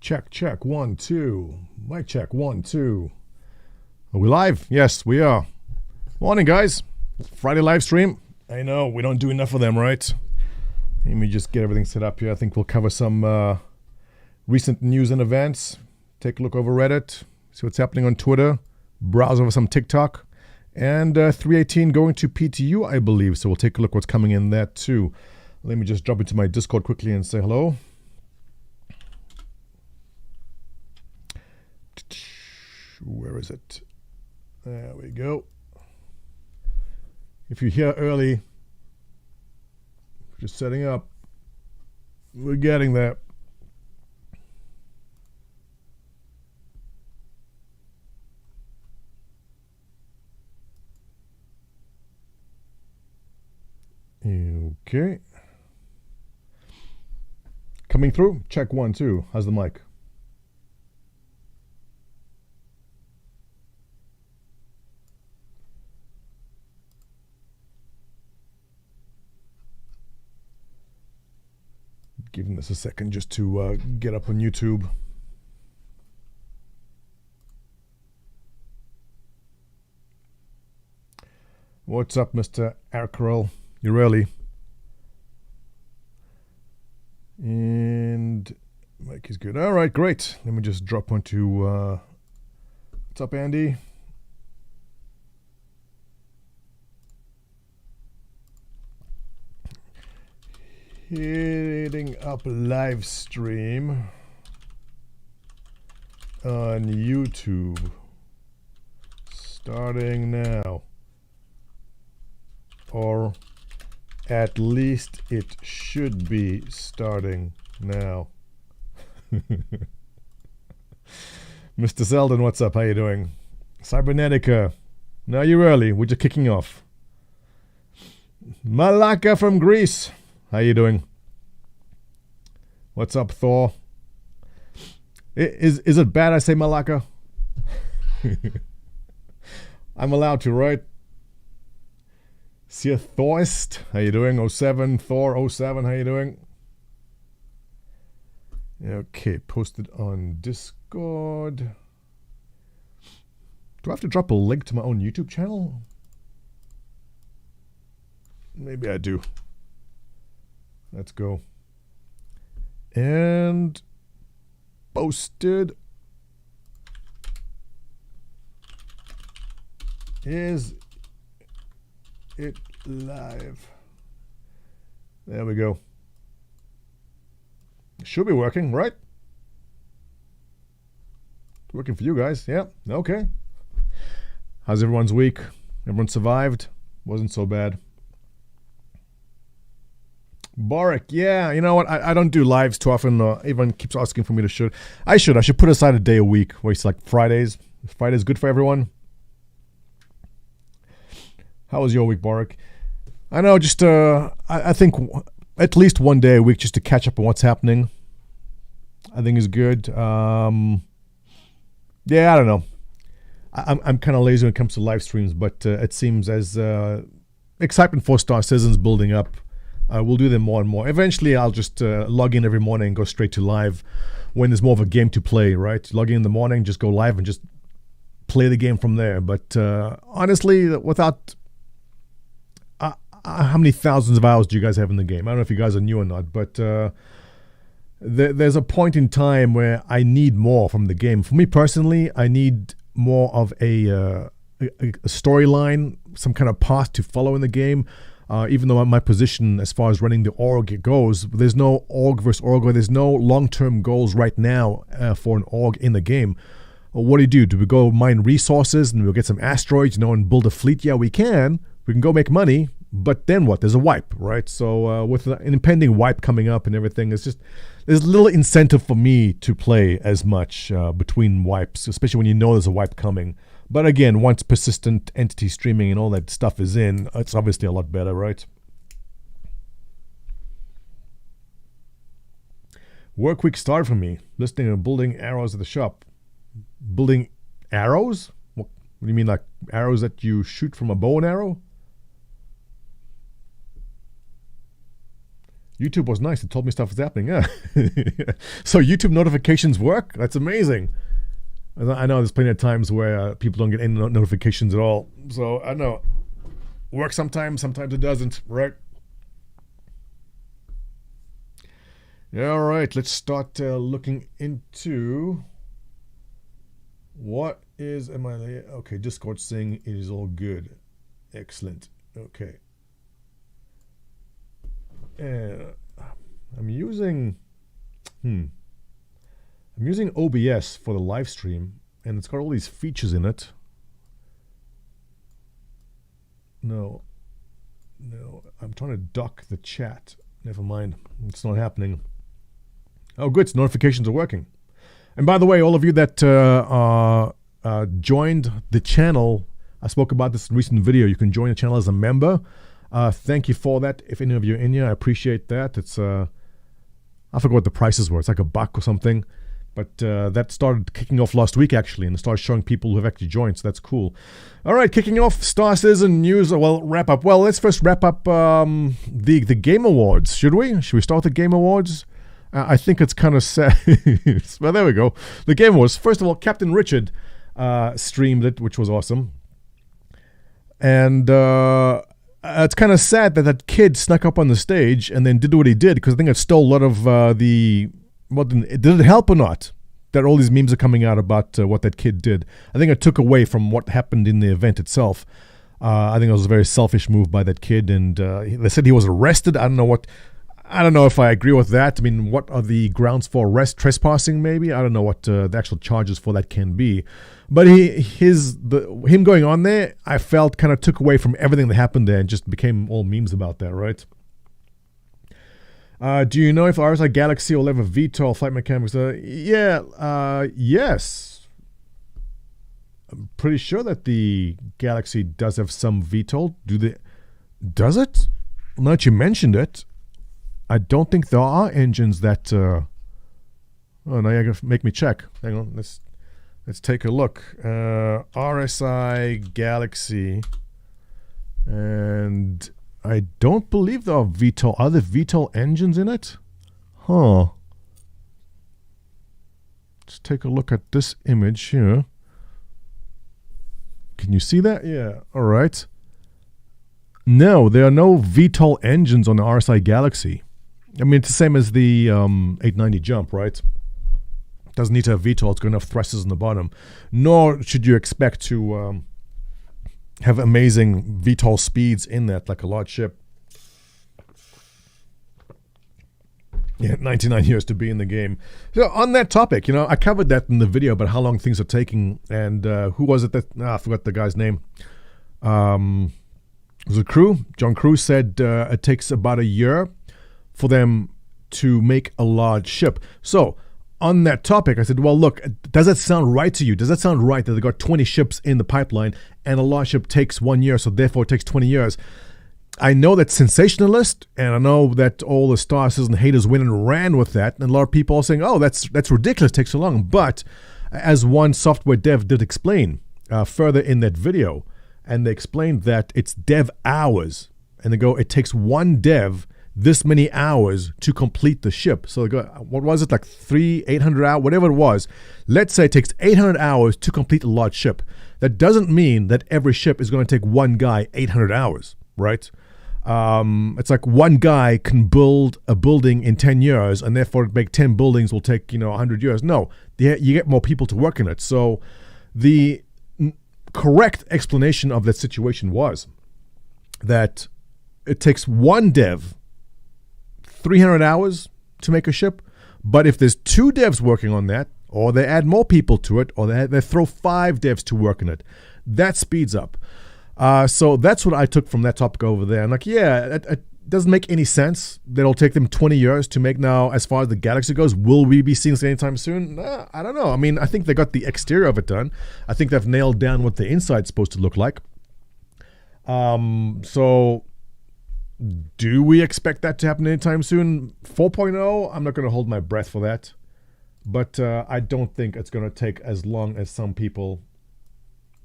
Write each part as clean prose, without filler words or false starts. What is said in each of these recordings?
Check, check, 1, 2. Mic check, 1, 2. Are we live? Yes, we are. Morning, guys. Friday live stream. I know, we don't do enough of them, right? Let me just get everything set up here. I think we'll cover some recent news and events. Take a look over Reddit. See what's happening on Twitter. Browse over some TikTok. And 318 going to PTU, I believe. So we'll take a look what's coming in there, too. Let me just jump into my Discord quickly and say hello. Where is it? There we go. If you're here early, just setting up. We're getting there. Okay. Coming through. Check 1, 2. How's the mic? Giving this a second just to get up on YouTube. What's up, Mr. Arkerel? You're early. And mic is good. All right, great. Let me just drop onto. What's up, Andy? Hitting up live stream on YouTube. Starting now. Or at least it should be starting now. Mr. Zeldin, what's up? How you doing? Cybernetica. Now you're early. We're just kicking off. Malaka from Greece. How you doing? What's up, Thor? Is it bad I say Malaka? I'm allowed to, right? Sir Thorist, how you doing? 07, Thor 07, how you doing? Okay, posted on Discord. Do I have to drop a link to my own YouTube channel? Maybe I do. Let's go. And posted. Is it live? There we go. Should be working, right? Working for you guys. Yeah, okay. How's everyone's week? Everyone survived? Wasn't so bad. Boric, yeah, you know what? I don't do lives too often. Everyone keeps asking for me to shoot. I should put aside a day a week where it's like Fridays. Friday's good for everyone. How was your week, Boric? I know, just I think at least one day a week just to catch up on what's happening. I think is good. Yeah, I don't know. I'm kind of lazy when it comes to live streams, but it seems as excitement for Star Citizen's building up. We'll do them more and more. Eventually, I'll just log in every morning and go straight to live when there's more of a game to play, right? Log in the morning, just go live and just play the game from there. But honestly, without... how many thousands of hours do you guys have in the game? I don't know if you guys are new or not, but there's a point in time where I need more from the game. For me personally, I need more of a storyline, some kind of path to follow in the game. Even though my position as far as running the org goes, there's no org versus org, there's no long-term goals right now for an org in the game. What do? Do we go mine resources and we'll get some asteroids, and build a fleet? Yeah, we can. We can go make money, but then what? There's a wipe, right? So with an impending wipe coming up and everything, it's just there's little incentive for me to play as much between wipes, especially when you know there's a wipe coming. But again, once persistent entity streaming and all that stuff is in, it's obviously a lot better, right? Work week started for me. Listening and building arrows at the shop. Building arrows? What do you mean, like arrows that you shoot from a bow and arrow? YouTube was nice. It told me stuff is happening. Yeah. So YouTube notifications work? That's amazing. I know there's plenty of times where people don't get any notifications at all. So I don't know. Works sometimes it doesn't, right? Yeah, all right, let's start looking into what is, okay, Discord saying it is all good. Excellent. Okay. I'm using OBS for the live stream, and it's got all these features in it. No, I'm trying to dock the chat. Never mind, it's not happening. Oh, good, notifications are working. And by the way, all of you that joined the channel, I spoke about this in a recent video. You can join the channel as a member. Thank you for that. If any of you are in here, I appreciate that. It's I forgot what the prices were. It's like $1 or something. But that started kicking off last week, actually, and it started showing people who have actually joined, so that's cool. All right, kicking off Star Citizen news. Well, wrap up. Well, let's first wrap up the Game Awards, should we? Should we start the Game Awards? I think it's kind of sad. Well, there we go. The Game Awards. First of all, Captain Richard streamed it, which was awesome. And it's kind of sad that kid snuck up on the stage and then did what he did, because I think it stole a lot of did it help or not that all these memes are coming out about what that kid did? I think it took away from what happened in the event itself. I think it was a very selfish move by that kid, and they said he was arrested. I don't know if I agree with that. I mean, what are the grounds for arrest? Trespassing, maybe? I don't know what the actual charges for that can be. But him going on there, I felt kind of took away from everything that happened there and just became all memes about that, right? Do you know if RSI Galaxy will have a VTOL flight mechanics? Yes. I'm pretty sure that the Galaxy does have some VTOL. Does it? Now that you mentioned it, I don't think there are engines that. Oh, now you're gonna make me check. Hang on, let's take a look. RSI Galaxy, and I don't believe there are VTOL. Are there VTOL engines in it? Huh. Let's take a look at this image here. Can you see that? Yeah. All right. No, there are no VTOL engines on the RSI Galaxy. I mean, it's the same as the 890 jump, right? It doesn't need to have VTOL. It's going to have thrusters on the bottom. Nor should you expect to have amazing VTOL speeds in that, like a large ship. Yeah, 99 years to be in the game. So on that topic, I covered that in the video about how long things are taking, and who was it that, I forgot the guy's name. It was a crew. John Crew said it takes about a year for them to make a large ship. So on that topic, I said, well, look, does that sound right to you? Does that sound right that they got 20 ships in the pipeline and a large ship takes 1 year, so therefore it takes 20 years? I know that's sensationalist, and I know that all the Star Citizen haters went and ran with that, and a lot of people are saying, oh, that's ridiculous, it takes so long. But as one software dev did explain further in that video, and they explained that it's dev hours, and they go, it takes one dev this many hours to complete the ship. So they go, what was it, like 800 hours, whatever it was. Let's say it takes 800 hours to complete a large ship. That doesn't mean that every ship is going to take one guy 800 hours, right? It's like one guy can build a building in 10 years, and therefore make 10 buildings will take 100 years. No, you get more people to work in it. So the correct explanation of that situation was that it takes one dev 300 hours to make a ship, but if there's two devs working on that, or they add more people to it, or they throw 5 devs to work on it, that speeds up. So that's what I took from that topic over there. And like, yeah, it doesn't make any sense that it'll take them 20 years to make now. As far as the Galaxy goes, will we be seeing this anytime soon? I don't know. I mean, I think they got the exterior of it done. I think they've nailed down what the inside's supposed to look like. So do we expect that to happen anytime soon? 4.0, I'm not going to hold my breath for that. But I don't think it's going to take as long as some people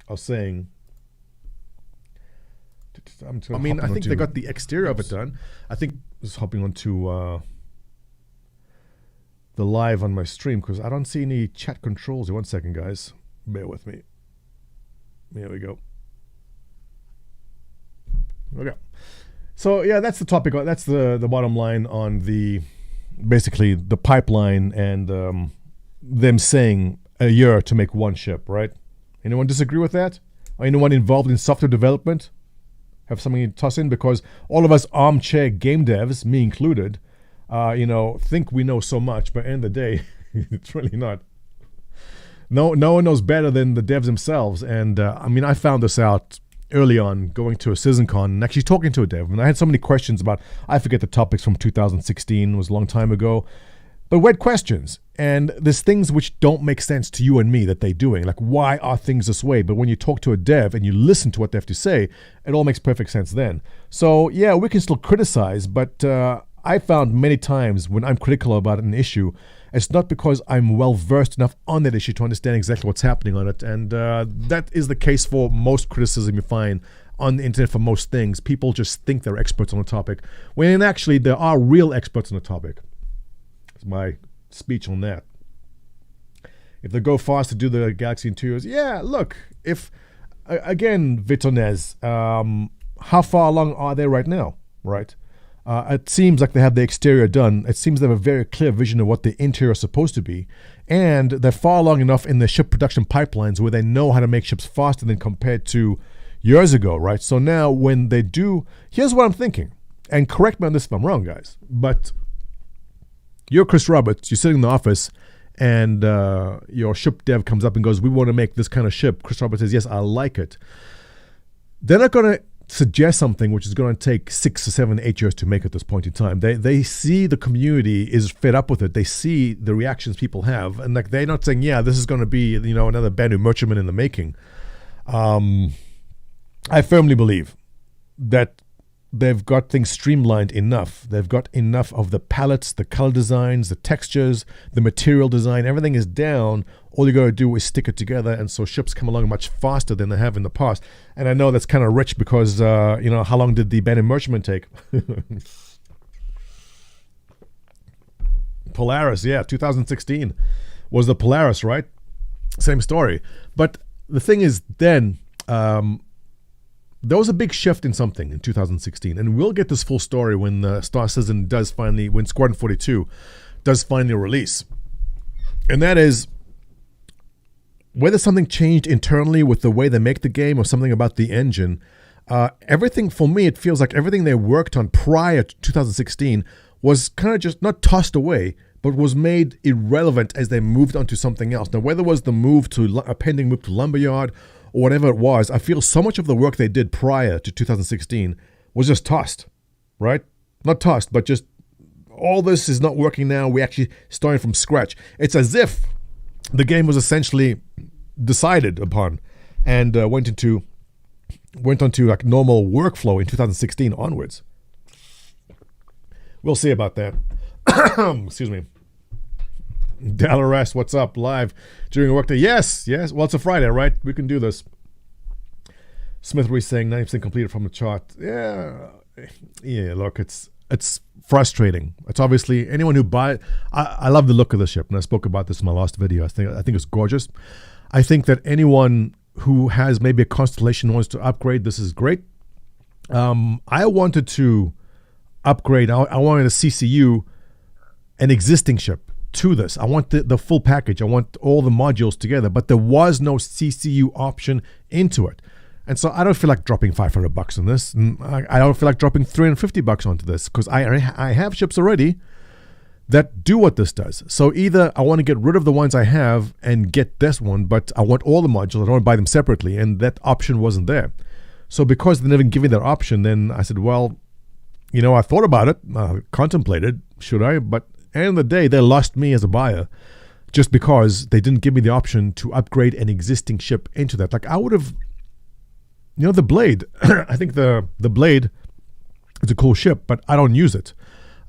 are saying I mean, I think they got the exterior of it done. I think just hopping onto the live on my stream because I don't see any chat controls. 1 second, guys. Bear with me. Here we go. Okay. So yeah, that's the topic. That's the bottom line on the basically the pipeline and them saying a year to make one ship, right? Anyone disagree with that? Or anyone involved in software development have something to toss in? Because all of us armchair game devs, me included, think we know so much, but at the end of the day, it's really not. No one knows better than the devs themselves. And I found this out early on going to a CitizenCon and actually talking to a dev. And I had so many questions about, I forget the topics from 2016, it was a long time ago. But we had questions. And there's things which don't make sense to you and me that they're doing. Like, why are things this way? But when you talk to a dev and you listen to what they have to say, it all makes perfect sense then. So, yeah, we can still criticize, but I found many times when I'm critical about an issue, it's not because I'm well-versed enough on that issue to understand exactly what's happening on it. And that is the case for most criticism you find on the internet for most things. People just think they're experts on a topic, when actually there are real experts on the topic. That's my speech on that. If they go fast to do the Galaxy interiors, yeah, look, if, again, Vitonez, how far along are they right now, right? It seems like they have the exterior done. It seems they have a very clear vision of what the interior is supposed to be. And they're far along enough in the ship production pipelines where they know how to make ships faster than compared to years ago, right? So now when they do, here's what I'm thinking. And correct me on this if I'm wrong, guys. But you're Chris Roberts. You're sitting in the office and your ship dev comes up and goes, we want to make this kind of ship. Chris Roberts says, yes, I like it. They're not going to suggest something which is going to take 6 or 7, 8 years to make at this point in time. They see the community is fed up with it. They see the reactions people have, and like they're not saying, yeah, this is going to be another Banu Merchantman in the making. I firmly believe that they've got things streamlined enough. They've got enough of the palettes, the color designs, the textures, the material design. Everything is down. All you got to do is stick it together, and so ships come along much faster than they have in the past. And I know that's kind of rich because, how long did the Banu Merchantman take? Polaris, yeah, 2016 was the Polaris, right? Same story. But the thing is then, there was a big shift in something in 2016, and we'll get this full story when Star Citizen when Squadron 42 does finally release. And that is whether something changed internally with the way they make the game or something about the engine. Everything, for me, it feels like everything they worked on prior to 2016 was kind of just not tossed away, but was made irrelevant as they moved on to something else. Now, whether it was a pending move to Lumberyard or whatever it was, I feel so much of the work they did prior to 2016 was just tossed, right? Not tossed, but just all this is not working now. We're actually starting from scratch. It's as if the game was essentially decided upon and went onto like normal workflow in 2016 onwards. We'll see about that. Excuse me. Dalaras, what's up? Live during a workday. Yes. Well, it's a Friday, right? We can do this. Smith Reese saying 90% completed from the chart. Yeah. Look, it's frustrating. It's obviously anyone who buy. I love the look of the ship, and I spoke about this in my last video. I think it's gorgeous. I think that anyone who has maybe a Constellation wants to upgrade, this is great. I wanted to upgrade. I wanted a CCU, an existing ship, to this. I want the full package. I want all the modules together, but there was no CCU option into it. And so I don't feel like dropping $500 on this. And I don't feel like dropping $350 onto this because I have ships already that do what this does. So either I want to get rid of the ones I have and get this one, but I want all the modules. I don't want to buy them separately, and that option wasn't there. So because they never give me that option, then I said, well, I thought about it, contemplated, should I? But at the end of the day, they lost me as a buyer just because they didn't give me the option to upgrade an existing ship into that. Like I would have, the Blade. I think the Blade is a cool ship, but I don't use it.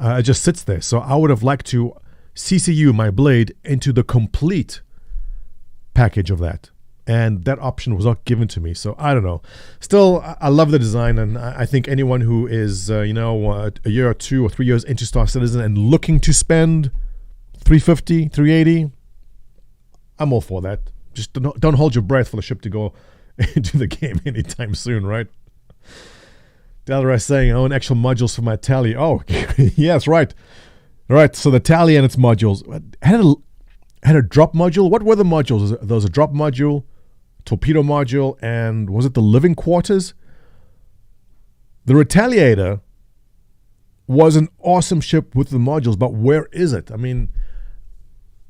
It just sits there. So I would have liked to CCU my Blade into the complete package of that. and that option was not given to me. So I don't know. Still, I love the design, and I think anyone who is, a year or 2 or 3 years into Star Citizen and looking to spend $350, $380, I'm all for that. Just don't hold your breath for the ship to go into the game anytime soon, right? Dalras saying, I own actual modules for my tally. Oh, yes, right. All right, so the tally and its modules. Had a drop module. What were the modules? There was a drop module, torpedo module, and was it the living quarters? The Retaliator was an awesome ship with the modules, but where is it? I mean,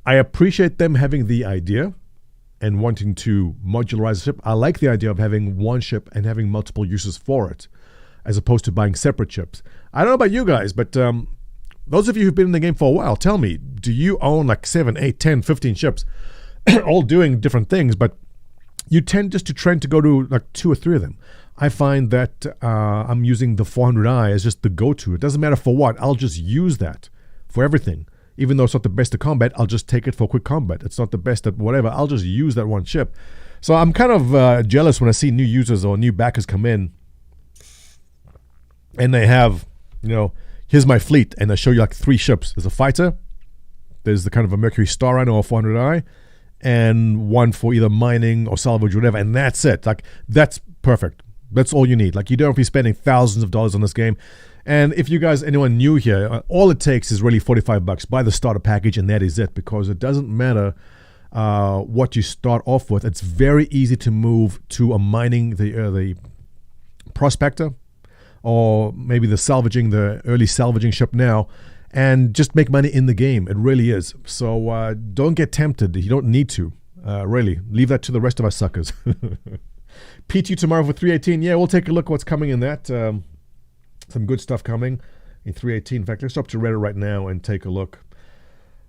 I appreciate them having the idea and wanting to modularize the ship. I like the idea of having one ship and having multiple uses for it, as opposed to buying separate ships. I don't know about you guys, but those of you who've been in the game for a while, tell me, do you own like 7, 8, 10, 15 ships, all doing different things, but you tend just to trend to go to like 2 or 3 of them? I find that I'm using the 400i as just the go-to. It doesn't matter for what. I'll just use that for everything. Even though it's not the best at combat, I'll just take it for quick combat. It's not the best at whatever. I'll just use that one ship. So I'm kind of jealous when I see new users or new backers come in and they have, here's my fleet, and they show you like 3 ships. There's a fighter, there's the kind of a Mercury Starrunner or 400i, and one for either mining or salvage or whatever, and that's it. Like, that's perfect. That's all you need. Like, you don't have to be spending thousands of dollars on this game. And if you guys, anyone new here, all it takes is really $45. Buy the starter package, and that is it, because it doesn't matter what you start off with. It's very easy to move to a mining, the prospector, or maybe the early salvaging ship now, and just make money in the game. It really is. So don't get tempted. You don't need to. Really. Leave that to the rest of us suckers. P2 tomorrow for 318. Yeah, we'll take a look at what's coming in that. Some good stuff coming in 318. In fact, let's stop to Reddit right now and take a look.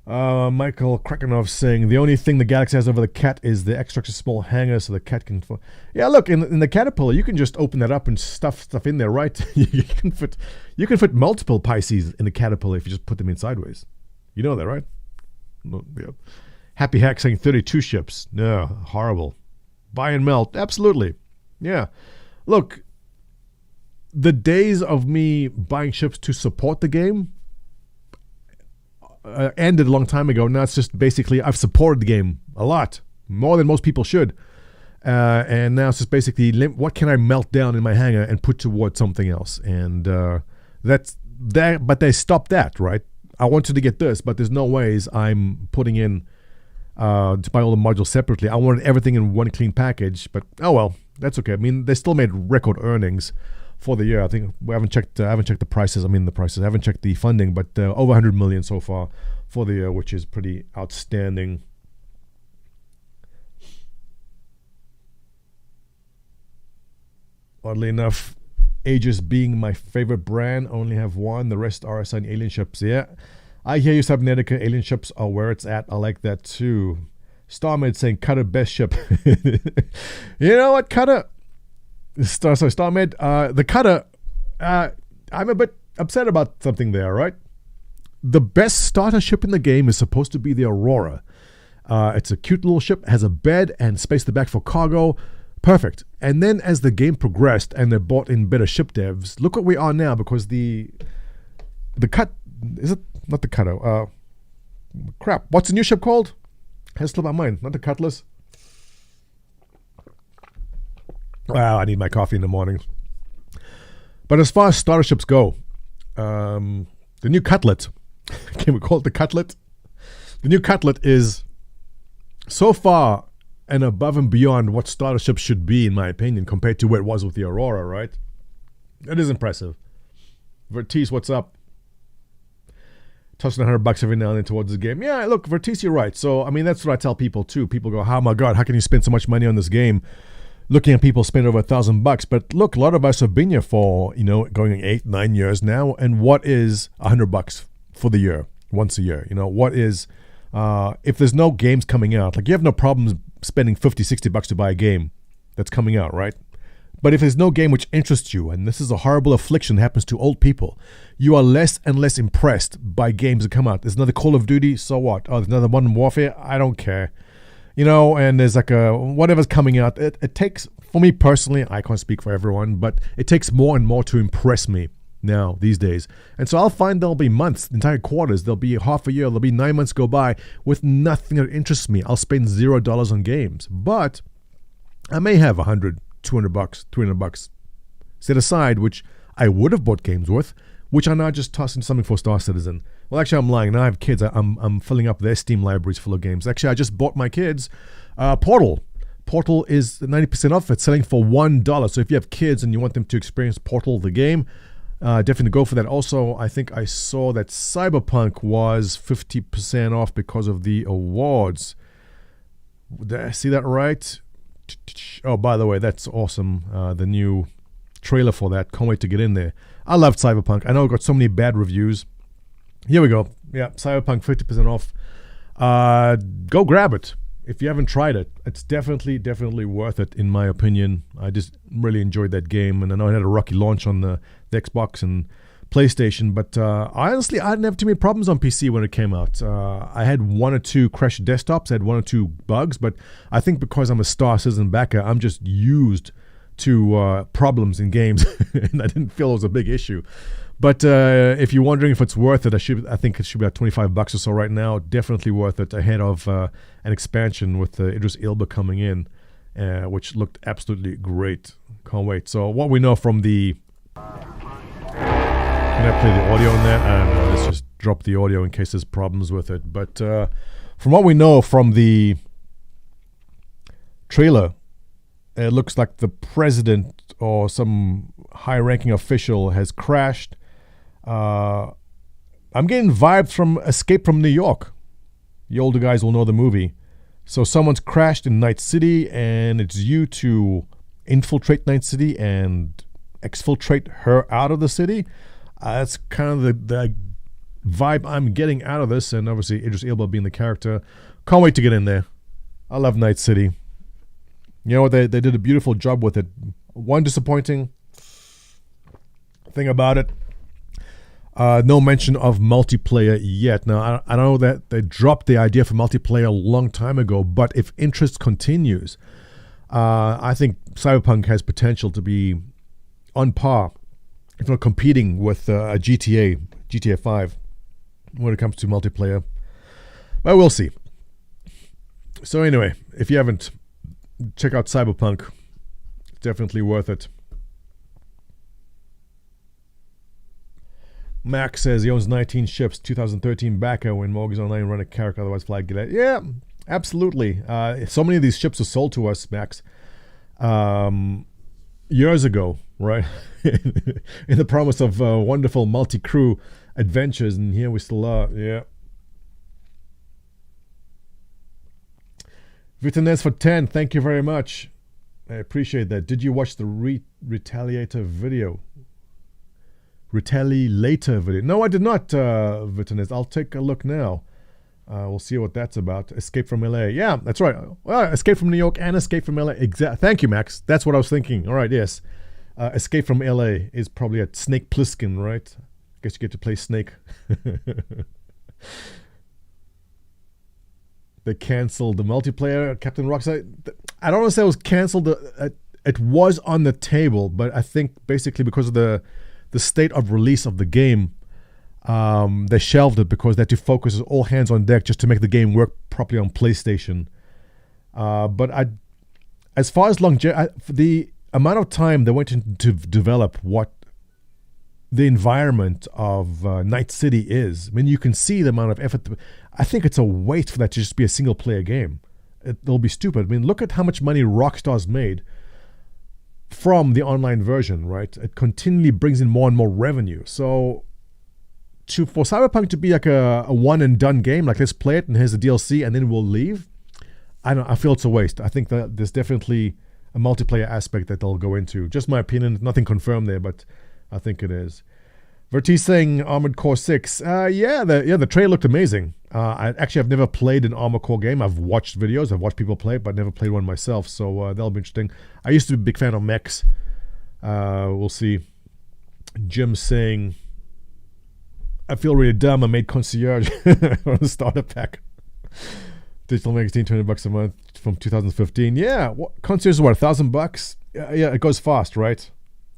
Michael Krakenov saying, the only thing the Galaxy has over the Cat is the extra small hangar so the Cat can... Yeah, look, in the Caterpillar, you can just open that up and stuff in there, right? you can fit multiple Pisces in the Caterpillar if you just put them in sideways. You know that, right? No, yeah. Happy Hack saying 32 ships. No, horrible. Buy and melt. Absolutely. Yeah. Look, the days of me buying ships to support the game ended a long time ago. Now it's just basically I've supported the game a lot, more than most people should, and now it's just basically what can I melt down in my hangar and put towards something else, and that's that. But they stopped that, right? I wanted to get this, but there's no ways I'm putting in to buy all the modules separately. I wanted everything in one clean package, but oh well, that's okay. I mean, they still made record earnings for the year. I think I haven't checked the prices. I haven't checked the funding, but over 100 million so far for the year, which is pretty outstanding. Oddly enough, Aegis being my favorite brand, only have one. The rest are assigned alien ships. Yeah, I hear you, Subnautica. Alien ships are where it's at. I like that too. Starmid saying Cutter best ship. You know what, Cutter? Starmid, the Cutter, I'm a bit upset about something there, right? The best starter ship in the game is supposed to be the Aurora. It's a cute little ship, has a bed and space at the back for cargo. Perfect. And then as the game progressed and they bought in better ship devs, look what we are now, because the cut, is it not the Cutter? Crap, what's the new ship called? Has slipped my mind. Not the Cutlass. Wow, I need my coffee in the morning. But as far as starter ships go, the new Cutlet, can we call it the Cutlet? The new Cutlet is so far and above and beyond what starter ships should be, in my opinion, compared to where it was with the Aurora, right? It is impressive. Vertice, what's up? Tossing $100 every now and then towards the game. Yeah, look, Vertice, you're right. So, I mean, that's what I tell people too. People go, oh my God, how can you spend so much money on this game? Looking at people spend over $1,000, but look, a lot of us have been here for, going 8, 9 years now. And what is $100 for the year, once a year? What is, if there's no games coming out, like you have no problems spending $50, $60 to buy a game that's coming out, right? But if there's no game which interests you, and this is a horrible affliction that happens to old people, you are less and less impressed by games that come out. There's another Call of Duty, so what? Oh, there's another Modern Warfare, I don't care. and there's like a whatever's coming out. It takes, for me personally, I can't speak for everyone, but it takes more and more to impress me now these days. And so I'll find there'll be months, entire quarters, there'll be half a year, there'll be 9 months go by with nothing that interests me. I'll spend $0 on games, but I may have $100, $200, $300 set aside, which I would have bought games with, which I now just toss into something for Star Citizen. Well, actually, I'm lying. Now I have kids. I'm filling up their Steam libraries full of games. Actually, I just bought my kids Portal. Portal is 90% off. It's selling for $1. So if you have kids and you want them to experience Portal, the game, definitely go for that. Also, I think I saw that Cyberpunk was 50% off because of the awards. Did I see that right? Oh, by the way, that's awesome. The new trailer for that. Can't wait to get in there. I loved Cyberpunk. I know it got so many bad reviews. Here we go. Yeah, Cyberpunk 50% off. Go grab it. If you haven't tried it, it's definitely worth it, in my opinion. I just really enjoyed that game, and I know it had a rocky launch on the Xbox and PlayStation, but honestly, I didn't have too many problems on PC when it came out. I had 1 or 2 crashed desktops, I had 1 or 2 bugs, but I think because I'm a Star Citizen backer, I'm just used to problems in games, and I didn't feel it was a big issue. But if you're wondering if it's worth it, I think it should be about $25 or so right now. Definitely worth it ahead of an expansion with Idris Elba coming in, which looked absolutely great. Can't wait. So what we know from the... Can I play the audio on that? I don't know. Let's just drop the audio in case there's problems with it. But from what we know from the trailer, it looks like the president or some high-ranking official has crashed. I'm getting vibes from Escape from New York. The older guys will know the movie. So someone's crashed in Night City, and it's you to infiltrate Night City and exfiltrate her out of the city. That's kind of the vibe I'm getting out of this, and obviously Idris Elba being the character. Can't wait to get in there. I love Night City. You know what? They did a beautiful job with it. One disappointing thing about it, no mention of multiplayer yet. Now, I know that they dropped the idea for multiplayer a long time ago, but if interest continues, I think Cyberpunk has potential to be on par, if not competing with GTA 5, when it comes to multiplayer. But we'll see. So anyway, if you haven't, check out Cyberpunk. It's definitely worth it. Max says he owns 19 ships, 2013 backer when Mortgage Online run a character, otherwise flag get it. Yeah, absolutely. So many of these ships are sold to us, Max, years ago, right? In the promise of wonderful multi-crew adventures, and here we still are. Yeah. Vitanes for 10, thank you very much. I appreciate that. Did you watch the Retaliator video? Retaliator video. No, I did not, Vitanes. I'll take a look now. We'll see what that's about. Escape from LA. Yeah, that's right. Well, Escape from New York and Escape from LA. Thank you, Max. That's what I was thinking. All right, yes. Escape from LA is probably at Snake Plissken, right? I guess you get to play Snake. They canceled the multiplayer, Captain Rockstar. I don't want to say it was canceled. It was on the table, but I think basically because of the state of release of the game, they shelved it because they had to focus all hands on deck just to make the game work properly on PlayStation. But as far as the amount of time they went into to develop what the environment of Night City is, I mean, you can see the amount of effort. I think it's a waste for that to just be a single-player game. It'll be stupid. I mean, look at how much money Rockstar's made from the online version, right? It continually brings in more and more revenue. So for Cyberpunk to be like a one-and-done game, like let's play it and here's the DLC and then we'll leave, I feel it's a waste. I think that there's definitely a multiplayer aspect that they'll go into. Just my opinion, nothing confirmed there, but I think it is. Vertice saying Armored Core 6. The trailer looked amazing. I've never played an Armored Core game. I've watched videos, I've watched people play it, but never played one myself, so that'll be interesting. I used to be a big fan of mechs. We'll see. Jim saying, I feel really dumb. I made Concierge on a starter pack. Digital magazine, $20 a month. from 2015. Yeah, concerts what, $1,000? Yeah, it goes fast, right?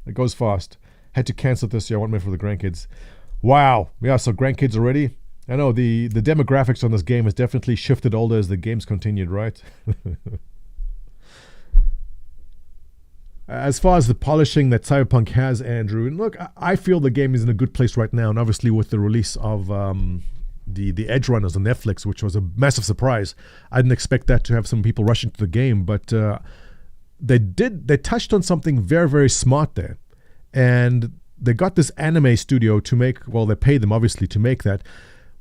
It goes fast. Had to cancel it this year. I want more for the grandkids. Wow. Yeah, so grandkids already. I know the demographics on this game has definitely shifted older as the games continued, right? As far as the polishing that Cyberpunk has, Andrew, and look, I feel the game is in a good place right now, and obviously with the release of the Edge Runners on Netflix, which was a massive surprise. I didn't expect that to have some people rushing to the game, but they touched on something very, very smart there. And they got this anime studio to make, well, they paid them obviously to make that.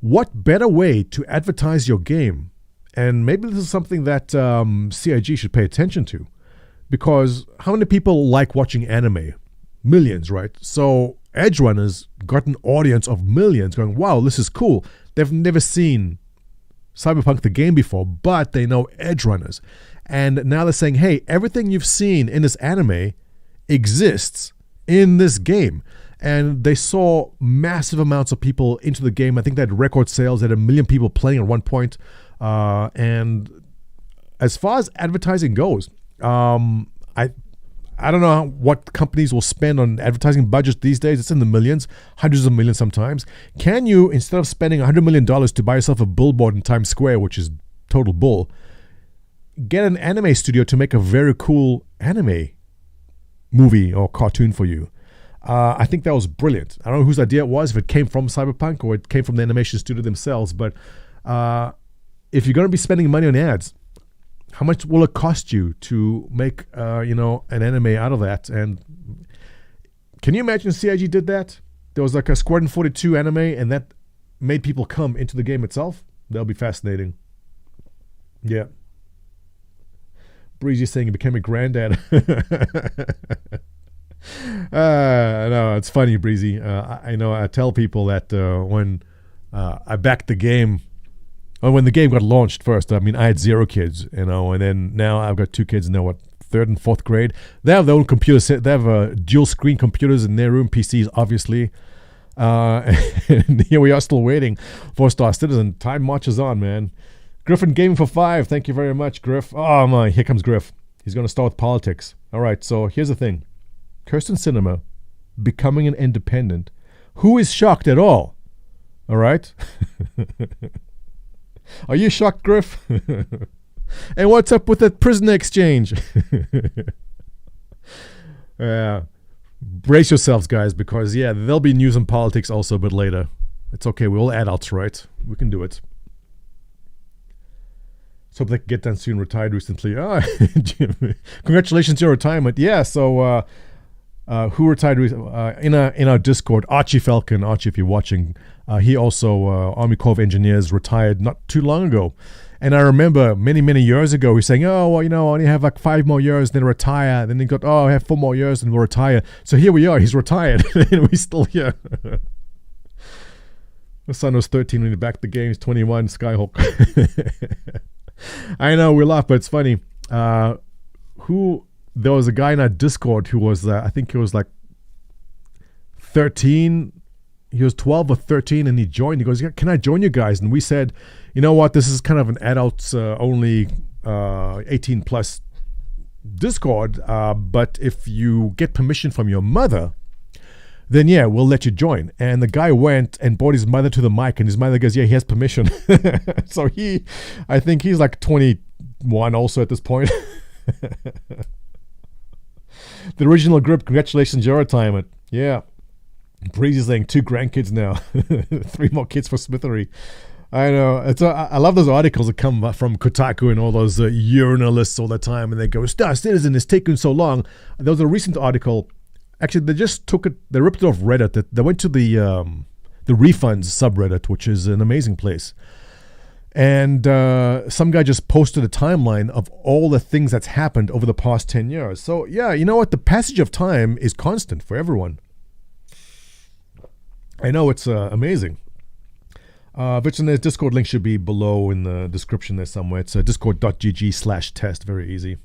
What better way to advertise your game? And maybe this is something that CIG should pay attention to. Because how many people like watching anime? Millions, right? So Edge Runners got an audience of millions going, wow, this is cool. They've never seen Cyberpunk the game before, but they know Edge Runners. And now they're saying, hey, everything you've seen in this anime exists in this game. And they saw massive amounts of people into the game. I think they had record sales. They had 1 million people playing at one point. And as far as advertising goes, I don't know what companies will spend on advertising budgets these days. It's in the millions, hundreds of millions sometimes. Can you, instead of spending $100 million to buy yourself a billboard in Times Square, which is total bull, get an anime studio to make a very cool anime movie or cartoon for you? I think that was brilliant. I don't know whose idea it was, if it came from Cyberpunk or it came from the animation studio themselves, but if you're going to be spending money on ads, how much will it cost you to make, an anime out of that? And can you imagine CIG did that? There was like a Squadron 42 anime, and that made people come into the game itself. That'll be fascinating. Yeah. Breezy saying he became a granddad. No, it's funny, Breezy. I know I tell people that when I backed the game, or when the game got launched first, I mean, I had 0 kids, and then now I've got 2 kids now, 3rd and 4th grade. They have their own computers. They have dual screen computers in their room, PCs, obviously. And here we are still waiting for Star Citizen. Time marches on, man. Griffin Gaming for 5. Thank you very much, Griff. Oh, my. Here comes Griff. He's going to start with politics. All right, so here's the thing. Kirsten Cinema becoming an independent. Who is shocked at all? All right? Are you shocked, Griff? And what's up with that prisoner exchange? Brace yourselves, guys, because, there'll be news and politics also a bit later. It's okay. We're all adults, right? We can do it. So hope they can get done soon. Retired recently. Jim, congratulations to your retirement. Yeah, so who retired in our Discord? Archie Falcon. Archie, if you're watching, he also, Army Corps of Engineers, retired not too long ago. And I remember many, many years ago, he's saying, oh, well, I only have like 5 more years, then retire. Then he got, I have 4 more years, and we'll retire. So here we are. He's retired, and we're still here. My son was 13 when he backed the game. He's 21, Skyhawk. I know, we laugh, but it's funny. There was a guy in our Discord who was, I think he was like 13. He was 12 or 13, and he joined. He goes, can I join you guys? And we said, you know what? This is kind of an adults only 18 plus Discord. But if you get permission from your mother, then we'll let you join. And the guy went and brought his mother to the mic, and his mother goes, he has permission. So I think he's like 21 also at this point. The original group, congratulations, your retirement. Yeah. Breezy's saying 2 grandkids now. 3 more kids for Smithery. I know. I love those articles that come from Kotaku and all those journalists all the time, and they go, Star Citizen is taking so long. There was a recent article. Actually, they just took it, they ripped it off Reddit. They went to the refunds subreddit, which is an amazing place. And some guy just posted a timeline of all the things that's happened over the past 10 years. So, you know what? The passage of time is constant for everyone. I know, it's amazing. Their Discord link should be below in the description there somewhere. It's discord.gg/test. Very easy.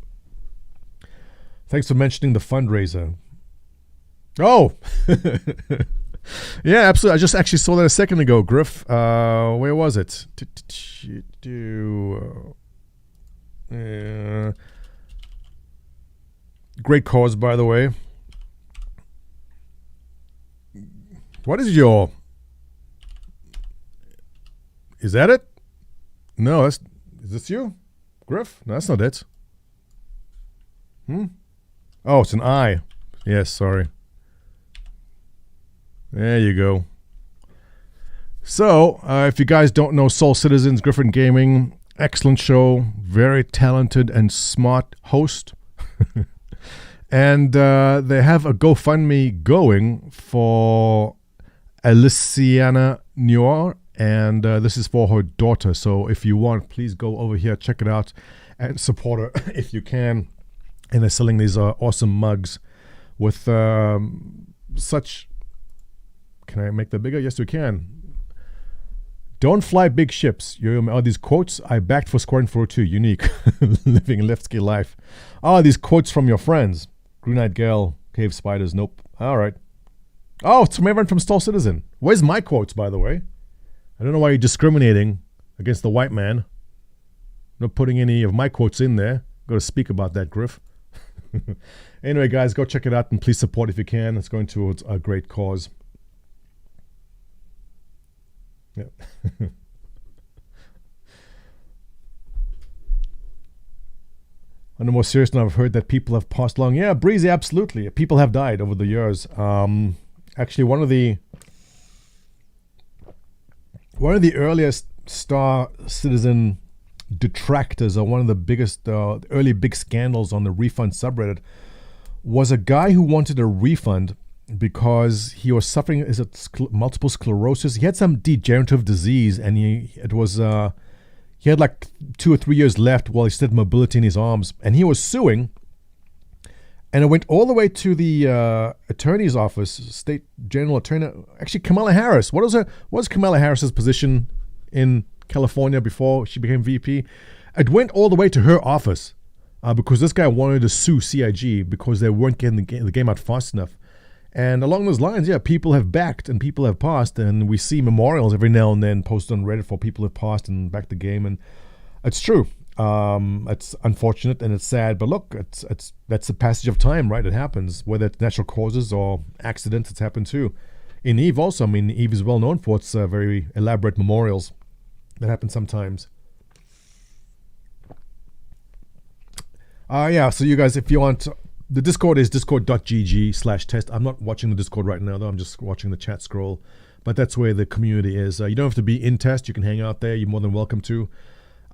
Thanks for mentioning the fundraiser. Oh! Yeah, absolutely. I just actually saw that a second ago, Griff. Where was it? Great cause, by the way. What is your... Is that it? No, is this you? Griff? No, that's not it. Oh, it's an I. Yes, sorry. There you go. So, if you guys don't know Soul Citizens, Griffin Gaming, excellent show, very talented and smart host. And they have a GoFundMe going for Aliciana Noir, and this is for her daughter. So if you want, please go over here, check it out, and support her if you can. And they're selling these awesome mugs with such... Can I make that bigger? Yes, we can. Don't fly big ships. These quotes I backed for Squadron 402. Unique. Living Leftsky life. These quotes from your friends. Green-Eyed Girl, Cave Spiders. Nope. All right. Oh, it's from everyone from Soul Citizen. Where's my quotes, by the way? I don't know why you're discriminating against the white man. Not putting any of my quotes in there. Got to speak about that, Griff. Anyway, guys, go check it out and please support if you can. It's going towards a great cause. Yeah. On a more serious note, I've heard that people have passed along. Yeah, Breezy, absolutely. People have died over the years. Actually, one of the earliest Star Citizen detractors, or one of the biggest early big scandals on the refund subreddit, was a guy who wanted a refund because he was suffering multiple sclerosis. He had some degenerative disease, and he had like 2 or 3 years left while he still had mobility in his arms, and he was suing. And it went all the way to the attorney's office, state general attorney. Actually, Kamala Harris. What was Kamala Harris's position in California before she became VP? It went all the way to her office because this guy wanted to sue CIG because they weren't getting the game out fast enough. And along those lines, yeah, people have backed and people have passed, and we see memorials every now and then posted on Reddit for people who have passed and backed the game, and it's true. It's unfortunate and it's sad, but look, that's the passage of time, right? It happens, whether it's natural causes or accidents. It's happened too. In EVE also, I mean, EVE is well known for its very elaborate memorials that happen sometimes. Yeah, so you guys, if you want... The Discord is discord.gg/test. I'm not watching the Discord right now, though. I'm just watching the chat scroll. But that's where the community is. You don't have to be in test. You can hang out there. You're more than welcome to.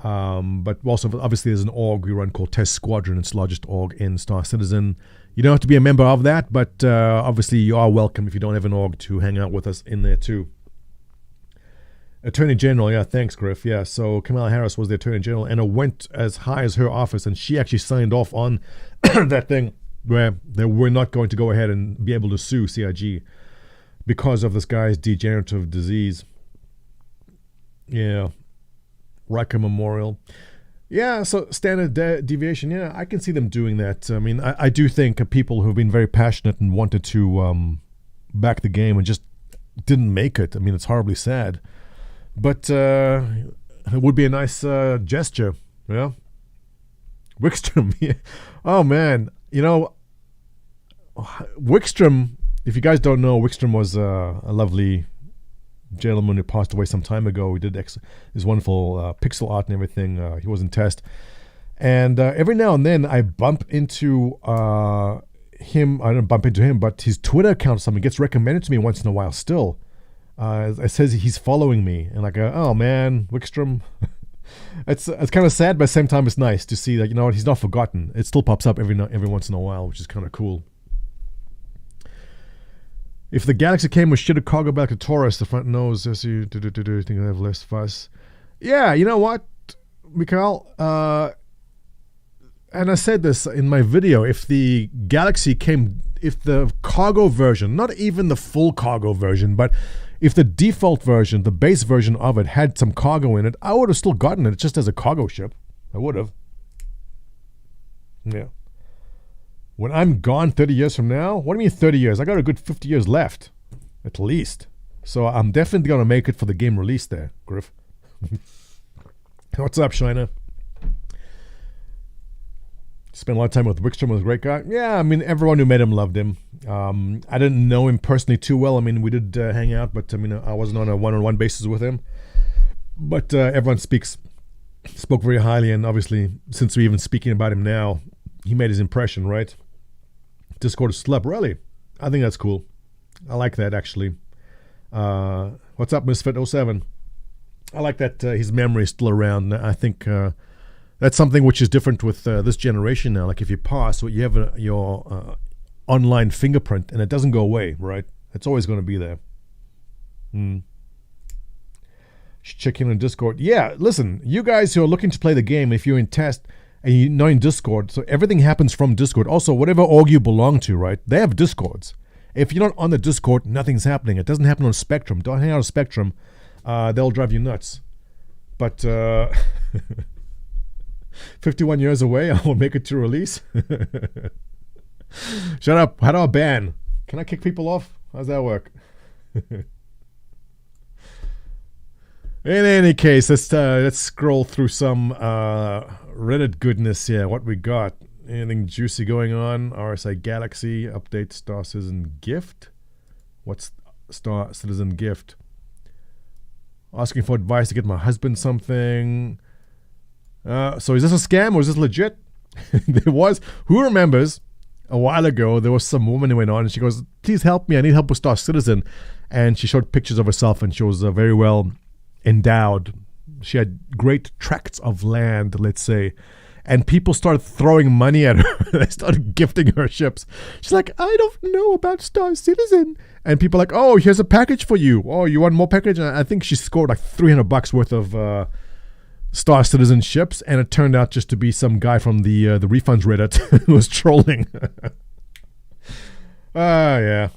But also, obviously, there's an org we run called Test Squadron. It's the largest org in Star Citizen. You don't have to be a member of that, but obviously you are welcome if you don't have an org to hang out with us in there, too. Attorney General, yeah, thanks, Griff. Yeah, so Kamala Harris was the Attorney General, and it went as high as her office, and she actually signed off on that thing where they were not going to go ahead and be able to sue CIG because of this guy's degenerative disease. Yeah. Riker Memorial. Yeah, so standard deviation. Yeah, I can see them doing that. I mean, I do think people who've been very passionate and wanted to back the game and just didn't make it. I mean, it's horribly sad. But it would be a nice gesture. Yeah. Wickstrom. Yeah. Oh, man. You know, Wickstrom, if you guys don't know, Wickstrom was a lovely gentleman who passed away some time ago. He did his wonderful pixel art and everything. He was in test. And every now and then I bump into him. I don't bump into him, but his Twitter account or something gets recommended to me once in a while still. It says he's following me. And I go, oh, man, Wickstrom. It's kind of sad, but at the same time it's nice to see that, you know what, he's not forgotten. It still pops up every once in a while, which is kind of cool. If the Galaxy came with shitted cargo back to Taurus, the front nose, you think I have less fuss. Yeah, you know what, Mikhail? And I said this in my video, if the Galaxy came, if the cargo version, not even the full cargo version, but if the default version, the base version of it had some cargo in it, I would have still gotten it just as a cargo ship. I would have. Yeah. When I'm gone 30 years from now, what do you mean 30 years? I got a good 50 years left, at least. So I'm definitely going to make it for the game release there, Griff. What's up, Shiner? Spent a lot of time with Wickstrom, was a great guy. Yeah, I mean, everyone who met him loved him. I didn't know him personally too well. I mean, we did hang out, but I mean, I wasn't on a one-on-one basis with him. But everyone spoke very highly, and obviously, since we're even speaking about him now, he made his impression, right? Discord is still up, really. I think that's cool. I like that, actually. What's up, Misfit07? I like that his memory is still around. I think that's something which is different with this generation now. Like if you pass, you have your online fingerprint, and it doesn't go away, right? It's always going to be there. Check in on Discord. Yeah, listen, you guys who are looking to play the game, if you're in test and you're not in Discord, so everything happens from Discord. Also, whatever org you belong to, right? They have Discords. If you're not on the Discord, nothing's happening. It doesn't happen on Spectrum. Don't hang out on Spectrum. They'll drive you nuts. But 51 years away, I will make it to release. Shut up. How do I ban? Can I kick people off? How's that work? In any case, let's scroll through some Reddit goodness here. What we got? Anything juicy going on? RSI Galaxy update Star Citizen gift. What's Star Citizen gift? Asking for advice to get my husband something. So is this a scam or is this legit? There was. Who remembers? A while ago, there was some woman who went on and she goes, "Please help me. I need help with Star Citizen." And she showed pictures of herself and she was very well endowed. She had great tracts of land, let's say. And people started throwing money at her. They started gifting her ships. She's like, "I don't know about Star Citizen." And people are like, "Oh, here's a package for you. Oh, you want more package?" And I think she scored like $300 worth of Star Citizen ships. And it turned out just to be some guy from the refunds Reddit who was trolling. Yeah.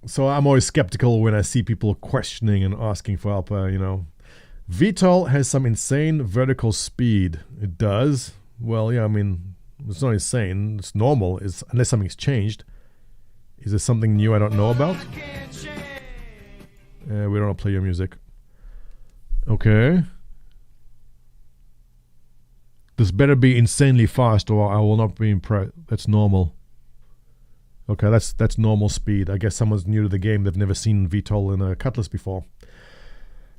So I'm always skeptical when I see people questioning and asking for help, VTOL has some insane vertical speed. It does. Well, yeah, I mean, it's not insane. It's normal, unless something's changed. Is there something new I don't know about? We don't want to play your music. Okay. This better be insanely fast or I will not be impressed. That's normal. Okay, that's normal speed. I guess someone's new to the game. They've never seen VTOL in a Cutlass before.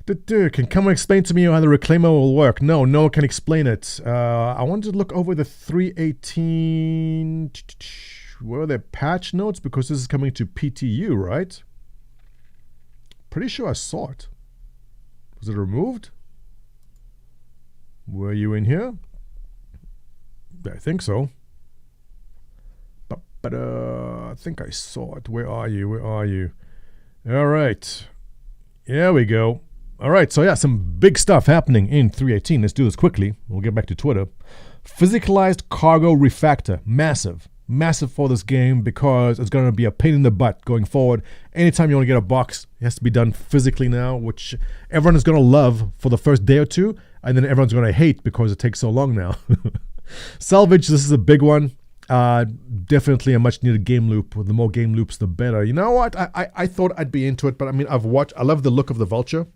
Can someone explain to me how the Reclaimer will work? No one can explain it. I wanted to look over the 3.18. Where are their patch notes? Because this is coming to PTU, right? Pretty sure I saw it. Was it removed? Were you in here? I think so. But I think I saw it. Where are you? All right. Here we go. All right, so yeah, some big stuff happening in 3.18. Let's do this quickly. We'll get back to Twitter. Physicalized cargo refactor. Massive for this game because it's going to be a pain in the butt going forward. Anytime you want to get a box, it has to be done physically now, which everyone is going to love for the first day or two, and then everyone's going to hate because it takes so long now. Salvage, this is a big one. Definitely a much needed game loop. The more game loops, the better. You know what? I thought I'd be into it, but I mean, I love the look of the Vulture.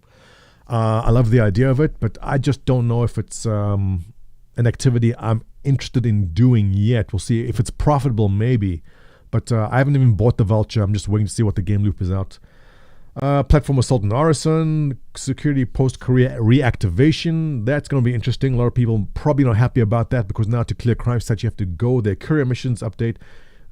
I love the idea of it, but I just don't know if it's an activity I'm interested in doing yet. We'll see if it's profitable, maybe. But I haven't even bought the Vulture. I'm just waiting to see what the game loop is out. Platform Assault and Arson, Security Post-Career Reactivation. That's going to be interesting. A lot of people probably not happy about that because now to clear crime sites, you have to go. Their career missions update.